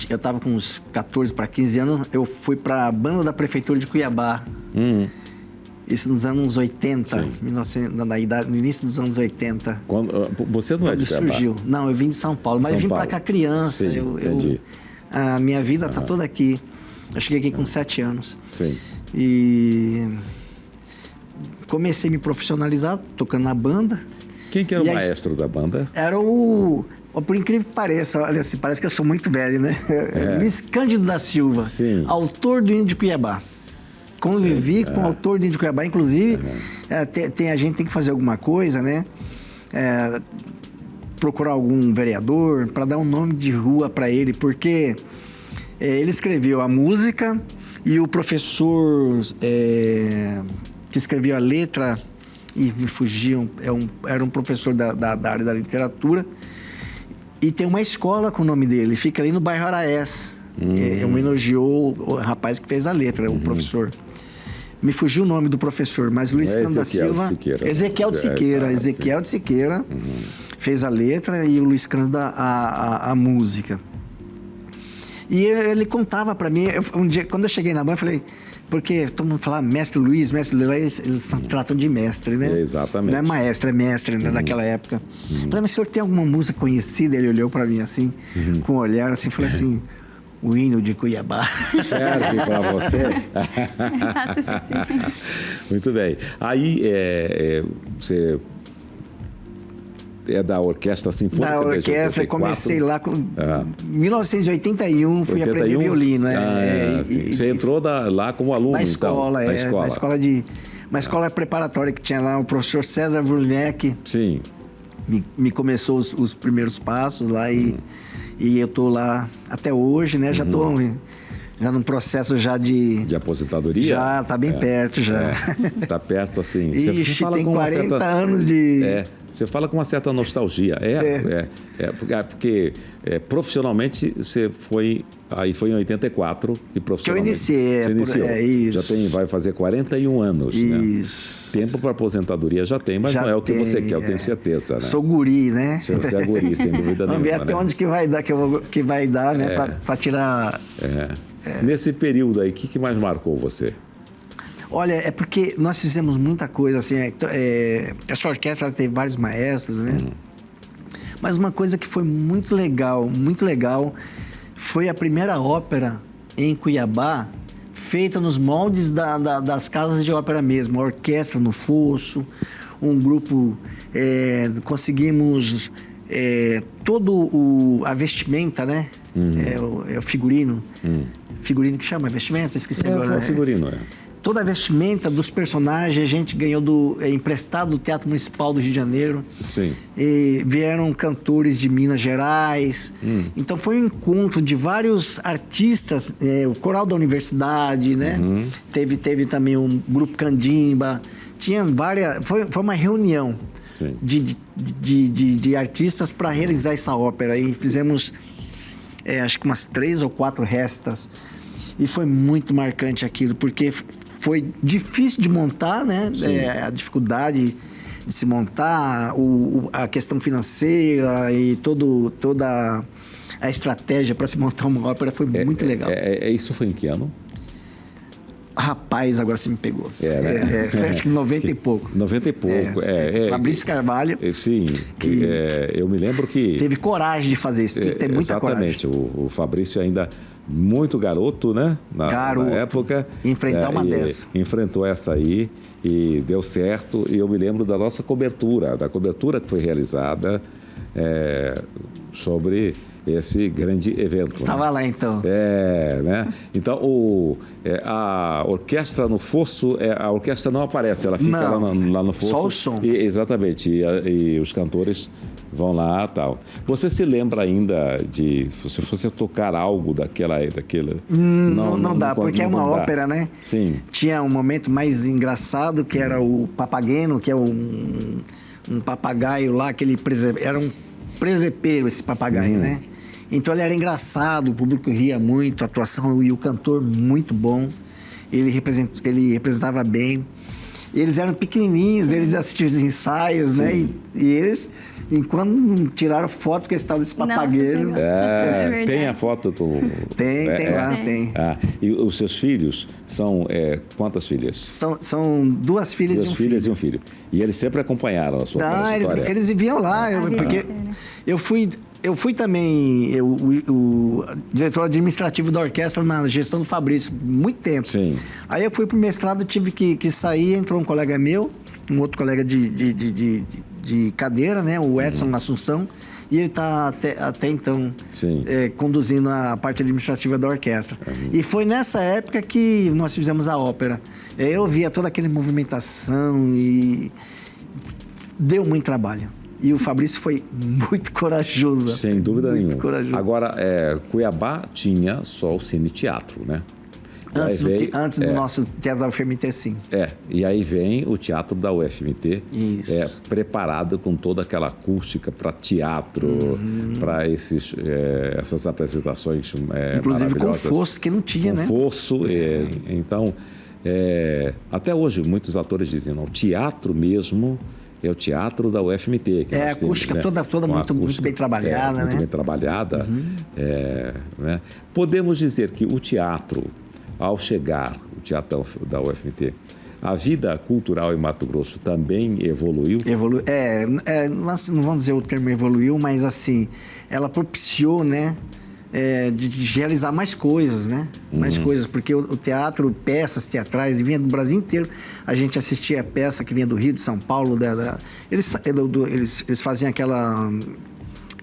[SPEAKER 3] eu estava com uns 14 para 15 anos, eu fui para a banda da prefeitura de Cuiabá. Isso nos anos 80, no início dos anos 80.
[SPEAKER 2] Você não é de Cuiabá?
[SPEAKER 3] Surgiu. Não, eu vim de São Paulo, mas eu vim para cá criança.
[SPEAKER 2] Sim, entendi.
[SPEAKER 3] A minha vida está toda aqui. Eu cheguei aqui com 7 anos.
[SPEAKER 2] Sim.
[SPEAKER 3] E comecei a me profissionalizar, tocando na banda.
[SPEAKER 2] Quem que era o maestro da banda?
[SPEAKER 3] Era por incrível que pareça, olha assim, parece que eu sou muito velho, né? Luiz Cândido da Silva, autor do Hino de Cuiabá. Convivi com o autor do Hino de Cuiabá, inclusive, a gente tem que fazer alguma coisa, né? Procurar algum vereador para dar um nome de rua para ele, porque ele escreveu a música e o professor que escreveu a letra, e me fugiam, era um professor da área da literatura, e tem uma escola com o nome dele, fica ali no bairro Araés. Homenageou o rapaz que fez a letra, o professor. Me fugiu o nome do professor, mas Luiz Cândido da Silva... Ezequiel de Siqueira fez a letra e o Luiz Cândido a música. E ele contava para mim, um dia, quando eu cheguei na banda, eu falei... Porque todo mundo fala mestre Luiz, eles tratam de mestre, né?
[SPEAKER 2] Exatamente.
[SPEAKER 3] Não é maestro, é mestre, né, naquela época. Eu falei, mas o senhor tem alguma música conhecida? Ele olhou para mim assim, com um olhar assim, falou assim... O Hino de Cuiabá.
[SPEAKER 2] Serve para você? Muito bem. Aí, você é da Orquestra Sinfônica?
[SPEAKER 3] Da orquestra, comecei lá com... 1981, fui aprender violino.
[SPEAKER 2] Você entrou lá como aluno,
[SPEAKER 3] na escola,
[SPEAKER 2] então?
[SPEAKER 3] Na escola uma escola preparatória que tinha lá, o professor César Vrulneck.
[SPEAKER 2] Sim.
[SPEAKER 3] Me começou os primeiros passos lá e eu tô lá até hoje, né? Já tô num processo já de aposentadoria. Já tá bem perto já.
[SPEAKER 2] Tá perto assim.
[SPEAKER 3] Você fala tem com 40 anos de...
[SPEAKER 2] Você fala com uma certa nostalgia. Porque profissionalmente você foi... Aí foi em 84 que profissionalmente...
[SPEAKER 3] Que eu iniciei.
[SPEAKER 2] Você iniciou.
[SPEAKER 3] Isso.
[SPEAKER 2] Vai fazer 41 anos,
[SPEAKER 3] isso.
[SPEAKER 2] Né? Tempo para aposentadoria já tem, mas já não é o que você quer, eu tenho certeza, né?
[SPEAKER 3] Sou guri, né?
[SPEAKER 2] Você é guri, sem dúvida nenhuma.
[SPEAKER 3] Vamos ver até onde que vai dar, que vai dar, né? Para tirar...
[SPEAKER 2] Nesse período aí, o que mais marcou você?
[SPEAKER 3] Olha, é porque nós fizemos muita coisa, assim, essa orquestra teve vários maestros, né? Mas uma coisa que foi muito legal, foi a primeira ópera em Cuiabá, feita nos moldes das casas de ópera mesmo, a orquestra no fosso, um grupo, conseguimos a vestimenta, né? É o figurino. Figurino que chama vestimenta? Esqueci agora.
[SPEAKER 2] É o figurino,
[SPEAKER 3] Toda a vestimenta dos personagens a gente ganhou emprestado do Teatro Municipal do Rio de Janeiro.
[SPEAKER 2] Sim.
[SPEAKER 3] E vieram cantores de Minas Gerais. Então foi um encontro de vários artistas, o coral da universidade, né? Teve também um grupo Candimba. Tinha várias. Foi uma reunião de artistas para realizar essa ópera. E fizemos acho que umas 3 ou 4 restas. E foi muito marcante aquilo, porque foi difícil de montar, né? A dificuldade de se montar, a questão financeira e toda a estratégia para se montar uma ópera foi muito legal.
[SPEAKER 2] Isso foi em que ano?
[SPEAKER 3] Rapaz, agora você me pegou.
[SPEAKER 2] Né?
[SPEAKER 3] Foi acho que 90 e pouco.
[SPEAKER 2] 90 e pouco,
[SPEAKER 3] Fabrício Carvalho.
[SPEAKER 2] Sim, eu me lembro que...
[SPEAKER 3] Teve coragem de fazer isso, tem que ter muita
[SPEAKER 2] exatamente,
[SPEAKER 3] coragem.
[SPEAKER 2] O Fabrício ainda muito garoto, né? Na época.
[SPEAKER 3] Enfrentar uma dessa.
[SPEAKER 2] Enfrentou essa aí e deu certo. E eu me lembro da nossa cobertura, da cobertura que foi realizada sobre esse grande evento.
[SPEAKER 3] Estava lá, então.
[SPEAKER 2] Né? Então, a orquestra no fosso, a orquestra não aparece, ela fica lá no fosso.
[SPEAKER 3] Só o som.
[SPEAKER 2] Exatamente, e os cantores vão lá e tal. Você se lembra ainda se você tocar algo daquele...
[SPEAKER 3] Não dá, porque é uma ópera, né?
[SPEAKER 2] Sim.
[SPEAKER 3] Tinha um momento mais engraçado, que era o Papageno, que é um papagaio lá, era um presepeiro esse papagaio, né? Então ele era engraçado, o público ria muito, a atuação e o cantor muito bom. Ele representava bem. Eles eram pequenininhos, eles assistiam os ensaios, né? E eles, enquanto tiraram foto com esse tal desse papagaio.
[SPEAKER 2] Tem a foto?
[SPEAKER 3] Tem lá, tem.
[SPEAKER 2] E os seus filhos são quantas filhas?
[SPEAKER 3] São 2 filhas e um filho.
[SPEAKER 2] 2 filhas e um filho. E eles sempre acompanharam a sua trajetória?
[SPEAKER 3] Eles viviam lá, porque eu fui também o diretor administrativo da orquestra na gestão do Fabrício, muito tempo.
[SPEAKER 2] Sim.
[SPEAKER 3] Aí eu fui pro mestrado, tive que sair, entrou um colega meu, um outro colega de cadeira, né, o Edson Assunção, e ele está até então conduzindo a parte administrativa da orquestra. E foi nessa época que nós fizemos a ópera. Eu via toda aquela movimentação e deu muito trabalho. E o Fabrício foi muito corajoso.
[SPEAKER 2] Sem dúvida nenhuma.
[SPEAKER 3] Corajoso.
[SPEAKER 2] Agora, Cuiabá tinha só o Cine Teatro, né?
[SPEAKER 3] Antes do nosso Teatro da UFMT, sim.
[SPEAKER 2] E aí vem o Teatro da UFMT,
[SPEAKER 3] Isso.
[SPEAKER 2] Preparado com toda aquela acústica para teatro, para essas apresentações
[SPEAKER 3] inclusive com
[SPEAKER 2] maravilhosas.
[SPEAKER 3] fosso, que não tinha, né?
[SPEAKER 2] Com fosso, então, até hoje muitos atores dizem, não, teatro mesmo é o teatro da UFMT. Que
[SPEAKER 3] a acústica temos, toda muito bem trabalhada,
[SPEAKER 2] muito bem trabalhada. Né? Podemos dizer que o teatro, ao chegar, o teatro da UFMT, a vida cultural em Mato Grosso também evoluiu?
[SPEAKER 3] Nós não vamos dizer o termo evoluiu, mas assim, ela propiciou, né? De realizar mais coisas, né? Mais coisas, porque o teatro, peças teatrais, vinha do Brasil inteiro. A gente assistia a peça que vinha do Rio, de São Paulo. Eles faziam aquela...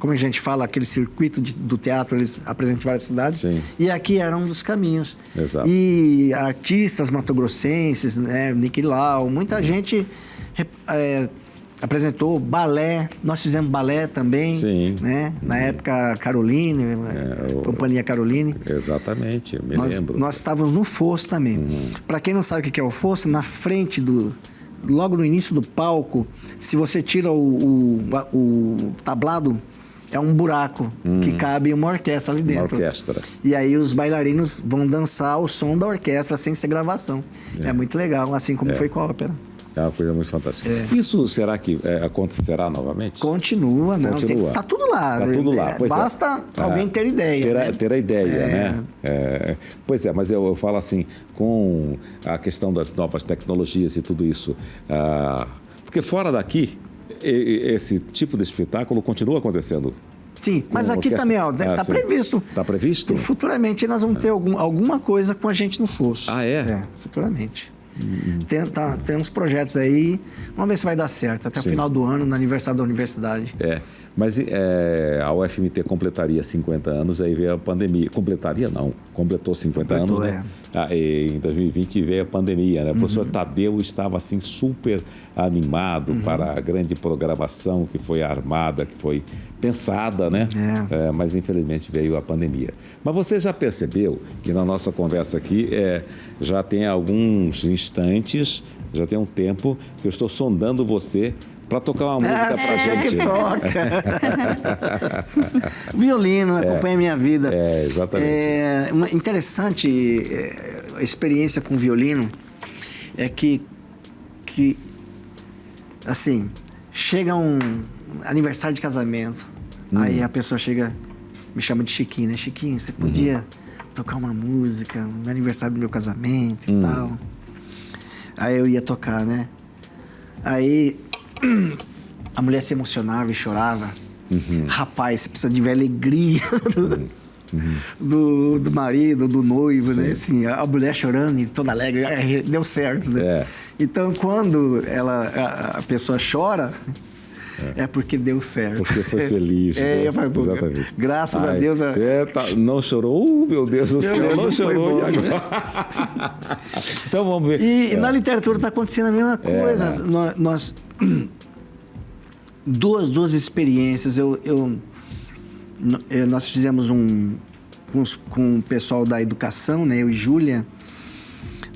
[SPEAKER 3] Como a gente fala, aquele circuito do teatro, eles apresentam em várias cidades.
[SPEAKER 2] Sim.
[SPEAKER 3] E aqui era um dos caminhos.
[SPEAKER 2] Exato.
[SPEAKER 3] E artistas matogrossenses, né? Niquilau, muita gente... apresentou balé, nós fizemos balé também,
[SPEAKER 2] Sim.
[SPEAKER 3] Né? Na época, Caroline, Companhia Caroline.
[SPEAKER 2] Exatamente, eu me lembro.
[SPEAKER 3] Nós estávamos no fosso também. Para quem não sabe o que é o fosso, na frente logo no início do palco, se você tira o tablado, é um buraco que cabe uma orquestra ali dentro.
[SPEAKER 2] Uma orquestra.
[SPEAKER 3] E aí os bailarinos vão dançar o som da orquestra sem ser gravação. É muito legal, assim como foi com a ópera.
[SPEAKER 2] É uma coisa muito fantástica. Isso será que acontecerá novamente?
[SPEAKER 3] Continua, né?
[SPEAKER 2] Continua.
[SPEAKER 3] Tá tudo lá.
[SPEAKER 2] Tá tudo lá. Pois
[SPEAKER 3] basta alguém ter ideia.
[SPEAKER 2] Ter a ideia, né? Pois é, mas eu falo assim, com a questão das novas tecnologias e tudo isso, porque fora daqui, esse tipo de espetáculo continua acontecendo.
[SPEAKER 3] Sim, mas aqui também, está previsto.
[SPEAKER 2] Está previsto?
[SPEAKER 3] Futuramente nós vamos ter alguma coisa com a gente no fosso. Futuramente. Temos projetos aí, vamos ver se vai dar certo, até o final do ano, no aniversário da universidade.
[SPEAKER 2] Mas a UFMT completaria 50 anos, aí veio a pandemia. Completaria não, completou 50 anos, né? Em 2020 veio a pandemia, né? O professor Tadeu estava assim super animado para a grande programação que foi armada, que foi pensada, né? Mas infelizmente veio a pandemia. Mas você já percebeu que na nossa conversa aqui já tem alguns instantes, já tem um tempo que eu estou sondando você para tocar uma música pra gente.
[SPEAKER 3] Que toca. Violino acompanha a minha vida.
[SPEAKER 2] Exatamente.
[SPEAKER 3] Uma interessante experiência com violino é que assim, chega um aniversário de casamento, aí a pessoa chega, me chama de Chiquinho, né? Chiquinho, você podia tocar uma música, no aniversário do meu casamento e tal. Aí eu ia tocar, né? Aí a mulher se emocionava e chorava. Rapaz, você precisa de ver a alegria do marido, do noivo, né? Assim, a mulher chorando e toda alegre, deu certo, né?
[SPEAKER 2] É.
[SPEAKER 3] Então, quando a pessoa chora, é porque deu certo.
[SPEAKER 2] Porque foi feliz. né? Exatamente.
[SPEAKER 3] Graças a Deus.
[SPEAKER 2] Não chorou? Meu Deus do céu,
[SPEAKER 3] Deus,
[SPEAKER 2] não
[SPEAKER 3] foi
[SPEAKER 2] chorou.
[SPEAKER 3] bom.
[SPEAKER 2] E agora? Então vamos ver.
[SPEAKER 3] E na literatura está acontecendo a mesma coisa.
[SPEAKER 2] né?
[SPEAKER 3] Nós duas experiências. Nós fizemos com o pessoal da educação, né? Eu e Júlia,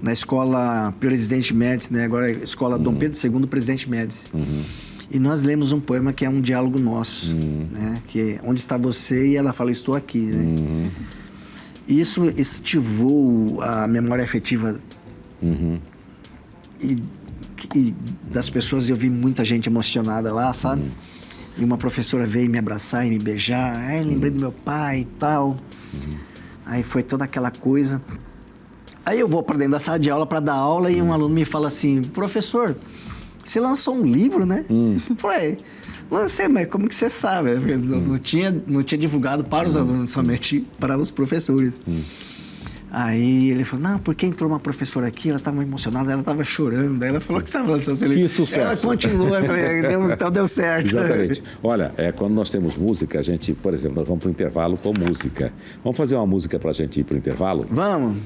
[SPEAKER 3] na escola Presidente Médici, né? Agora é a escola Dom Pedro II, Presidente Médici. E nós lemos um poema que é um diálogo nosso, né? Que é Onde Está Você? E ela fala, estou aqui, né? E isso ativou a memória afetiva e das pessoas. Eu vi muita gente emocionada lá, sabe? E uma professora veio me abraçar e me beijar. Ai, lembrei do meu pai e tal. Aí foi toda aquela coisa. Aí eu vou para dentro da sala de aula para dar aula e um aluno me fala assim, professor, você lançou um livro, né? Eu falei, lancei, mas como que você sabe? Não tinha divulgado para os alunos, somente para os professores. Aí ele falou, não, porque entrou uma professora aqui, ela estava emocionada, ela estava chorando, daí ela falou que estava lançando esse livro.
[SPEAKER 2] Que sucesso.
[SPEAKER 3] Ela continuou, eu falei, então deu certo.
[SPEAKER 2] Exatamente. Olha, quando nós temos música, a gente, por exemplo, nós vamos para o intervalo com música. Vamos fazer uma música para a gente ir para o intervalo?
[SPEAKER 3] Vamos.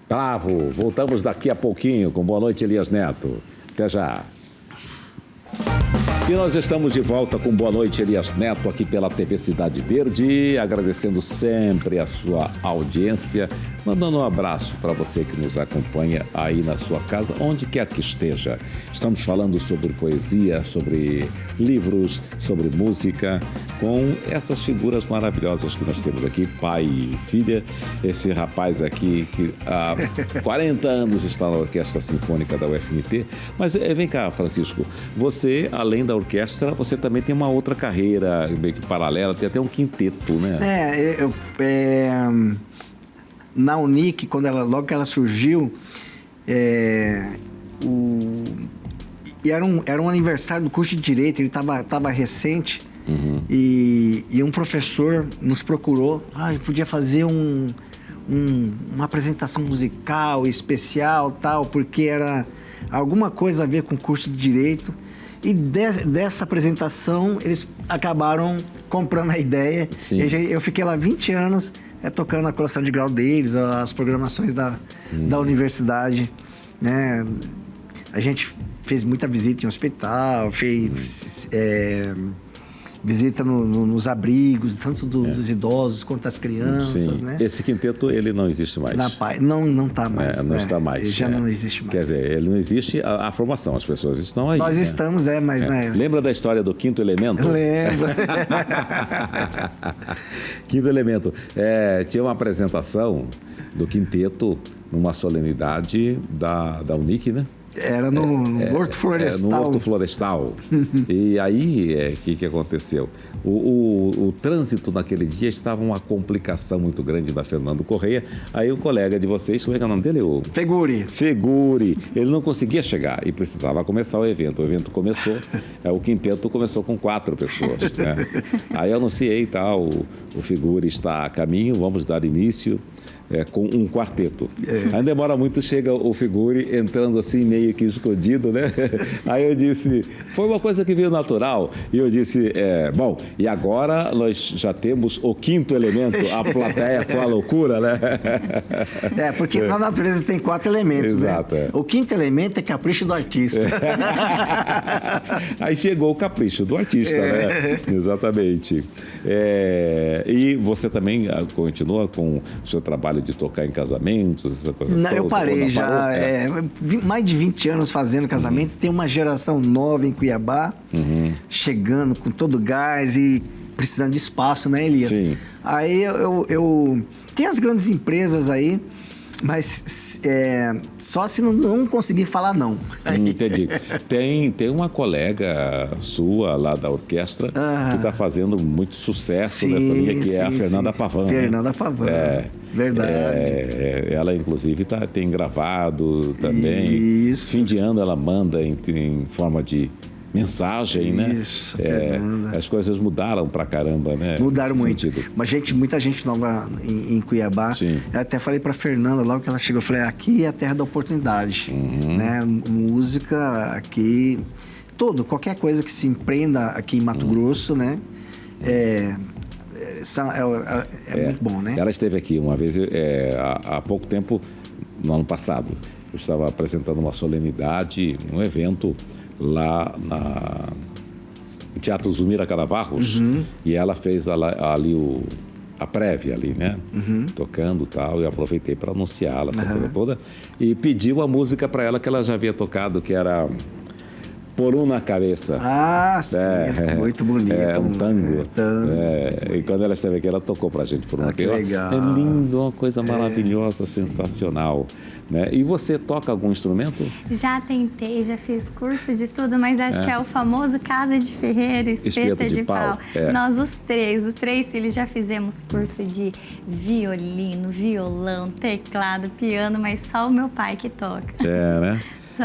[SPEAKER 2] Bravo! Voltamos daqui a pouquinho com Boa Noite, Elias Neto. Até já. E nós estamos de volta com Boa Noite, Elias Neto, aqui pela TV Cidade Verde, agradecendo sempre a sua audiência, mandando um abraço para você que nos acompanha aí na sua casa, onde quer que esteja. Estamos falando sobre poesia, sobre livros, sobre música, com essas figuras maravilhosas que nós temos aqui, pai e filha. Esse rapaz aqui que há 40 anos está na Orquestra Sinfônica da UFMT. Mas vem cá, Francisco, você, além da orquestra, você também tem uma outra carreira meio que paralela, tem até um quinteto, né?
[SPEAKER 3] Na Unic, logo que ela surgiu, era um aniversário do curso de Direito, ele estava recente, e um professor nos procurou, podia fazer uma apresentação musical especial, tal, porque era alguma coisa a ver com o curso de Direito. E dessa apresentação, eles acabaram comprando a ideia.
[SPEAKER 2] Sim.
[SPEAKER 3] Eu fiquei lá 20 anos tocando a colação de grau deles, as programações da universidade. Né? A gente fez muita visita em hospital, fez visita nos abrigos, tanto dos idosos quanto das crianças.
[SPEAKER 2] Sim.
[SPEAKER 3] Né?
[SPEAKER 2] Esse quinteto, ele não existe mais.
[SPEAKER 3] Não está mais.
[SPEAKER 2] Não está mais.
[SPEAKER 3] Ele já não existe mais.
[SPEAKER 2] Quer dizer, ele não existe a formação, as pessoas estão aí.
[SPEAKER 3] Nós estamos, mas... Né?
[SPEAKER 2] Lembra da história do Quinto Elemento?
[SPEAKER 3] Lembro.
[SPEAKER 2] Quinto Elemento. Tinha uma apresentação do quinteto numa solenidade da Unic, né?
[SPEAKER 3] Era no Horto Florestal.
[SPEAKER 2] No Horto Florestal. E aí, o que aconteceu? O trânsito naquele dia estava uma complicação muito grande da Fernando Correia. Aí o colega de vocês, como é que é o nome dele? Feguri. Ele não conseguia chegar e precisava começar o evento. O evento começou, o quinteto começou com 4 pessoas. Né? Aí eu anunciei, o Feguri está a caminho, vamos dar início. com um quarteto. Aí demora muito, chega o Figuri entrando assim, meio que escondido, né? Aí eu disse, foi uma coisa que veio natural. E eu disse, bom, e agora nós já temos o quinto elemento, a plateia foi a loucura, né?
[SPEAKER 3] Porque na natureza tem 4 elementos,
[SPEAKER 2] Exato,
[SPEAKER 3] né? O quinto elemento é capricho do artista.
[SPEAKER 2] Aí chegou o capricho do artista, né? Exatamente. E você também continua com o seu trabalho de tocar em casamentos, essa coisa
[SPEAKER 3] Não,
[SPEAKER 2] toda?
[SPEAKER 3] eu parei já.
[SPEAKER 2] Parou?
[SPEAKER 3] Mais de 20 anos fazendo casamento. Tem uma geração nova em Cuiabá, chegando com todo gás e precisando de espaço, né, Elias?
[SPEAKER 2] Sim.
[SPEAKER 3] Aí eu tem as grandes empresas aí, mas só se não conseguir falar não.
[SPEAKER 2] Entendi. Tem uma colega sua lá da orquestra que está fazendo muito sucesso nessa linha, que é a Fernanda Pavan.
[SPEAKER 3] Fernanda Pavan, verdade.
[SPEAKER 2] Ela, inclusive, tem gravado também.
[SPEAKER 3] Isso.
[SPEAKER 2] Fim de ano ela manda em forma de mensagem, né?
[SPEAKER 3] Isso, Fernanda.
[SPEAKER 2] As coisas mudaram pra caramba, né?
[SPEAKER 3] Mudaram
[SPEAKER 2] Nesse
[SPEAKER 3] muito.
[SPEAKER 2] sentido.
[SPEAKER 3] Mas muita gente nova em Cuiabá.
[SPEAKER 2] Sim.
[SPEAKER 3] Eu até falei pra Fernanda, logo que ela chegou, eu falei, aqui é a terra da oportunidade. Né? Música aqui, qualquer coisa que se empreenda aqui em Mato Grosso, né? É muito bom, né?
[SPEAKER 2] Ela esteve aqui uma vez, há pouco tempo, no ano passado. Eu estava apresentando uma solenidade, um evento lá no Teatro Zumira Canavarros, e ela fez ali a prévia ali, né? Tocando e tal, e eu aproveitei para anunciá-la, essa coisa toda, e pediu a música para ela que ela já havia tocado, que era Por Una Cabeça.
[SPEAKER 3] Ah, sim, muito bonito.
[SPEAKER 2] Um tango.
[SPEAKER 3] Tango.
[SPEAKER 2] E quando ela esteve aqui, ela tocou pra gente Por Una Cabeça.
[SPEAKER 3] Legal.
[SPEAKER 2] É lindo, uma coisa maravilhosa, sensacional. Né? E você toca algum instrumento?
[SPEAKER 4] Já tentei, já fiz curso de tudo, mas acho que é o famoso casa de ferreiro, espeta de pau. Nós os três filhos já fizemos curso de violino, violão, teclado, piano, mas só o meu pai que toca.
[SPEAKER 2] Né?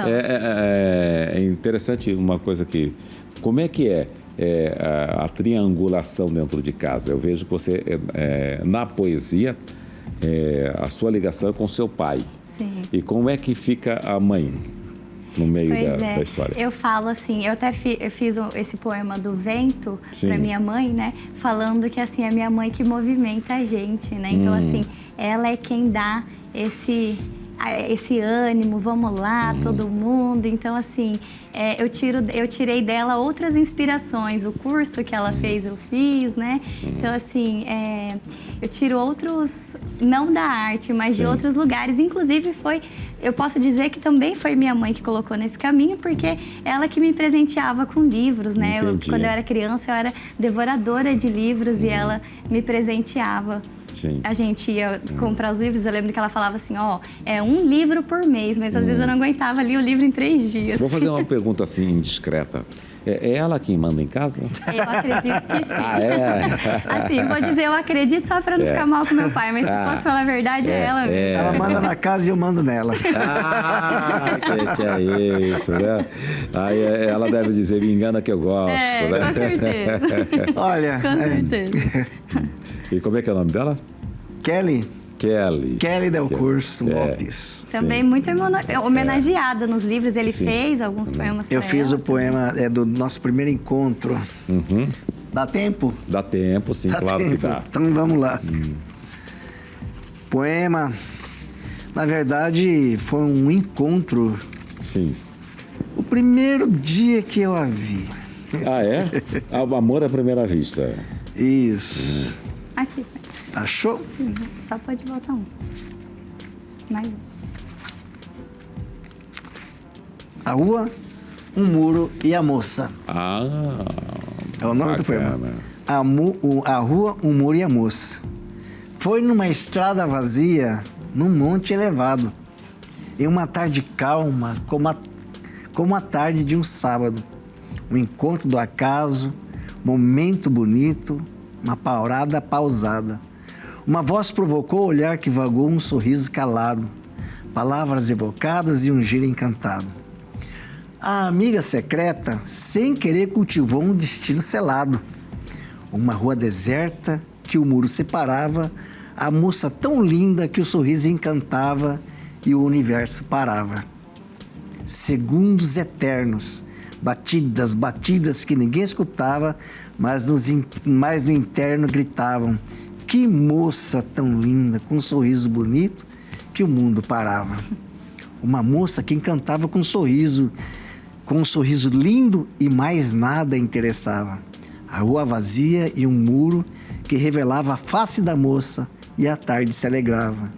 [SPEAKER 2] É interessante uma coisa que... Como é que é a triangulação dentro de casa? Eu vejo que você, na poesia, a sua ligação é com seu pai.
[SPEAKER 4] Sim.
[SPEAKER 2] E como é que fica a mãe no meio da história?
[SPEAKER 4] Eu falo assim, eu até fiz esse poema do vento para minha mãe, né? Falando que assim, é a minha mãe que movimenta a gente, né? Então assim, ela é quem dá esse ânimo, vamos lá, todo mundo. Então, assim, eu tirei dela outras inspirações. O curso que ela fez, eu fiz, né? Então, assim, eu tiro outros, não da arte, mas de outros lugares. Inclusive, eu posso dizer que também foi minha mãe que colocou nesse caminho, porque ela que me presenteava com livros, né? Quando eu era criança, eu era devoradora de livros e ela me presenteava.
[SPEAKER 2] Sim.
[SPEAKER 4] A gente ia comprar os livros, eu lembro que ela falava assim, é um livro por mês, mas às vezes eu não aguentava ler o livro em 3 dias.
[SPEAKER 2] Vou fazer uma pergunta assim, indiscreta. É ela quem manda em casa?
[SPEAKER 4] Eu acredito que sim.
[SPEAKER 2] Ah, é?
[SPEAKER 4] Assim, vou dizer, eu acredito só para não ficar mal com meu pai, mas se fosse falar a verdade, é ela mesmo.
[SPEAKER 3] Ela manda na casa e eu mando nela.
[SPEAKER 2] Que é isso, né? Aí ela deve dizer, me engana que eu gosto, né?
[SPEAKER 4] Com certeza.
[SPEAKER 3] Olha...
[SPEAKER 4] Com certeza.
[SPEAKER 2] E como é que é o nome dela?
[SPEAKER 3] Kelly Del Curso Lopes.
[SPEAKER 4] Também muito homenageada nos livros. Ele fez alguns poemas para
[SPEAKER 3] Eu fiz
[SPEAKER 4] ela.
[SPEAKER 3] o poema do nosso primeiro encontro. Dá tempo?
[SPEAKER 2] Dá tempo, sim, claro que dá.
[SPEAKER 3] Então vamos lá. Poema, na verdade, foi um encontro.
[SPEAKER 2] Sim.
[SPEAKER 3] O primeiro dia que eu a vi.
[SPEAKER 2] Ah, é? O amor à primeira vista.
[SPEAKER 3] Isso.
[SPEAKER 4] Aqui.
[SPEAKER 3] Achou?
[SPEAKER 4] Sim, só pode botar um. Mais um.
[SPEAKER 3] A rua, um muro e a moça.
[SPEAKER 2] Ah,
[SPEAKER 3] É o nome do poema. A rua, um muro e a moça. Foi numa estrada vazia, num monte elevado. Em uma tarde calma, como a tarde de um sábado. Um encontro do acaso, momento bonito, uma paurada pausada. Uma voz provocou o olhar que vagou um sorriso calado. Palavras evocadas e um giro encantado. A amiga secreta, sem querer, cultivou um destino selado. Uma rua deserta que o muro separava, a moça tão linda que o sorriso encantava e o universo parava. Segundos eternos, batidas que ninguém escutava, mas no interno gritavam: que moça tão linda, com um sorriso bonito que o mundo parava. Uma moça que encantava com um sorriso lindo e mais nada interessava. A rua vazia e um muro que revelava a face da moça e a tarde se alegrava.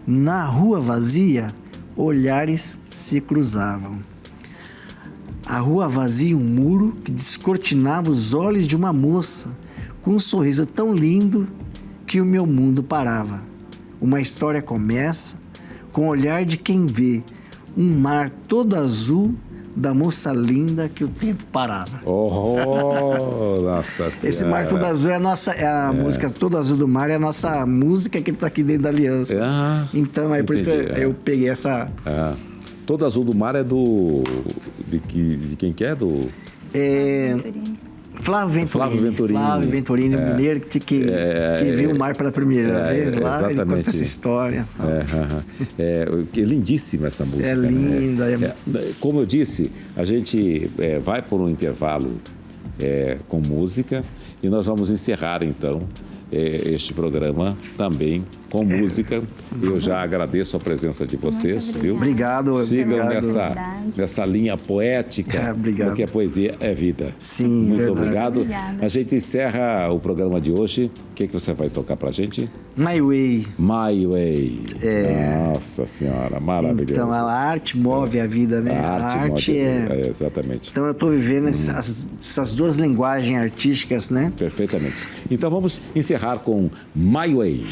[SPEAKER 3] Na rua vazia, olhares se cruzavam. A rua vazia, um muro que descortinava os olhos de uma moça com um sorriso tão lindo que o meu mundo parava. Uma história começa com o olhar de quem vê um mar todo azul da moça linda que o tempo parava.
[SPEAKER 2] Oh, nossa senhora.
[SPEAKER 3] Esse mar todo azul a música Todo Azul do Mar é a nossa música que está aqui dentro da Aliança.
[SPEAKER 2] Ah,
[SPEAKER 3] Então, é por isso que eu peguei essa...
[SPEAKER 2] Todo Azul do Mar é de quem que é?
[SPEAKER 3] Flávio Venturini. Flávio Venturini, mineiro, que viu o mar pela primeira vez lá, ele conta essa história.
[SPEAKER 2] É lindíssima essa música.
[SPEAKER 3] É linda.
[SPEAKER 2] Como eu disse, a gente vai por um intervalo com música e nós vamos encerrar, então, este programa também com música. Eu já agradeço a presença de vocês, viu?
[SPEAKER 3] Obrigado.
[SPEAKER 2] Sigam
[SPEAKER 3] obrigado.
[SPEAKER 2] nessa linha poética,
[SPEAKER 3] obrigado.
[SPEAKER 2] Porque a poesia é vida.
[SPEAKER 3] Sim,
[SPEAKER 2] muito
[SPEAKER 3] verdade.
[SPEAKER 2] obrigado.
[SPEAKER 4] Obrigada.
[SPEAKER 2] A gente encerra o programa de hoje. O que você vai tocar pra gente?
[SPEAKER 3] My Way.
[SPEAKER 2] My Way. Nossa Senhora, maravilhoso.
[SPEAKER 3] Então, a arte move a vida, né?
[SPEAKER 2] A arte move a vida, exatamente.
[SPEAKER 3] Então, eu estou vivendo essas duas linguagens artísticas, né?
[SPEAKER 2] Perfeitamente. Então, vamos encerrar com My Way.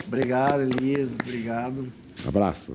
[SPEAKER 3] Obrigado, Elias. Obrigado.
[SPEAKER 2] Abraço.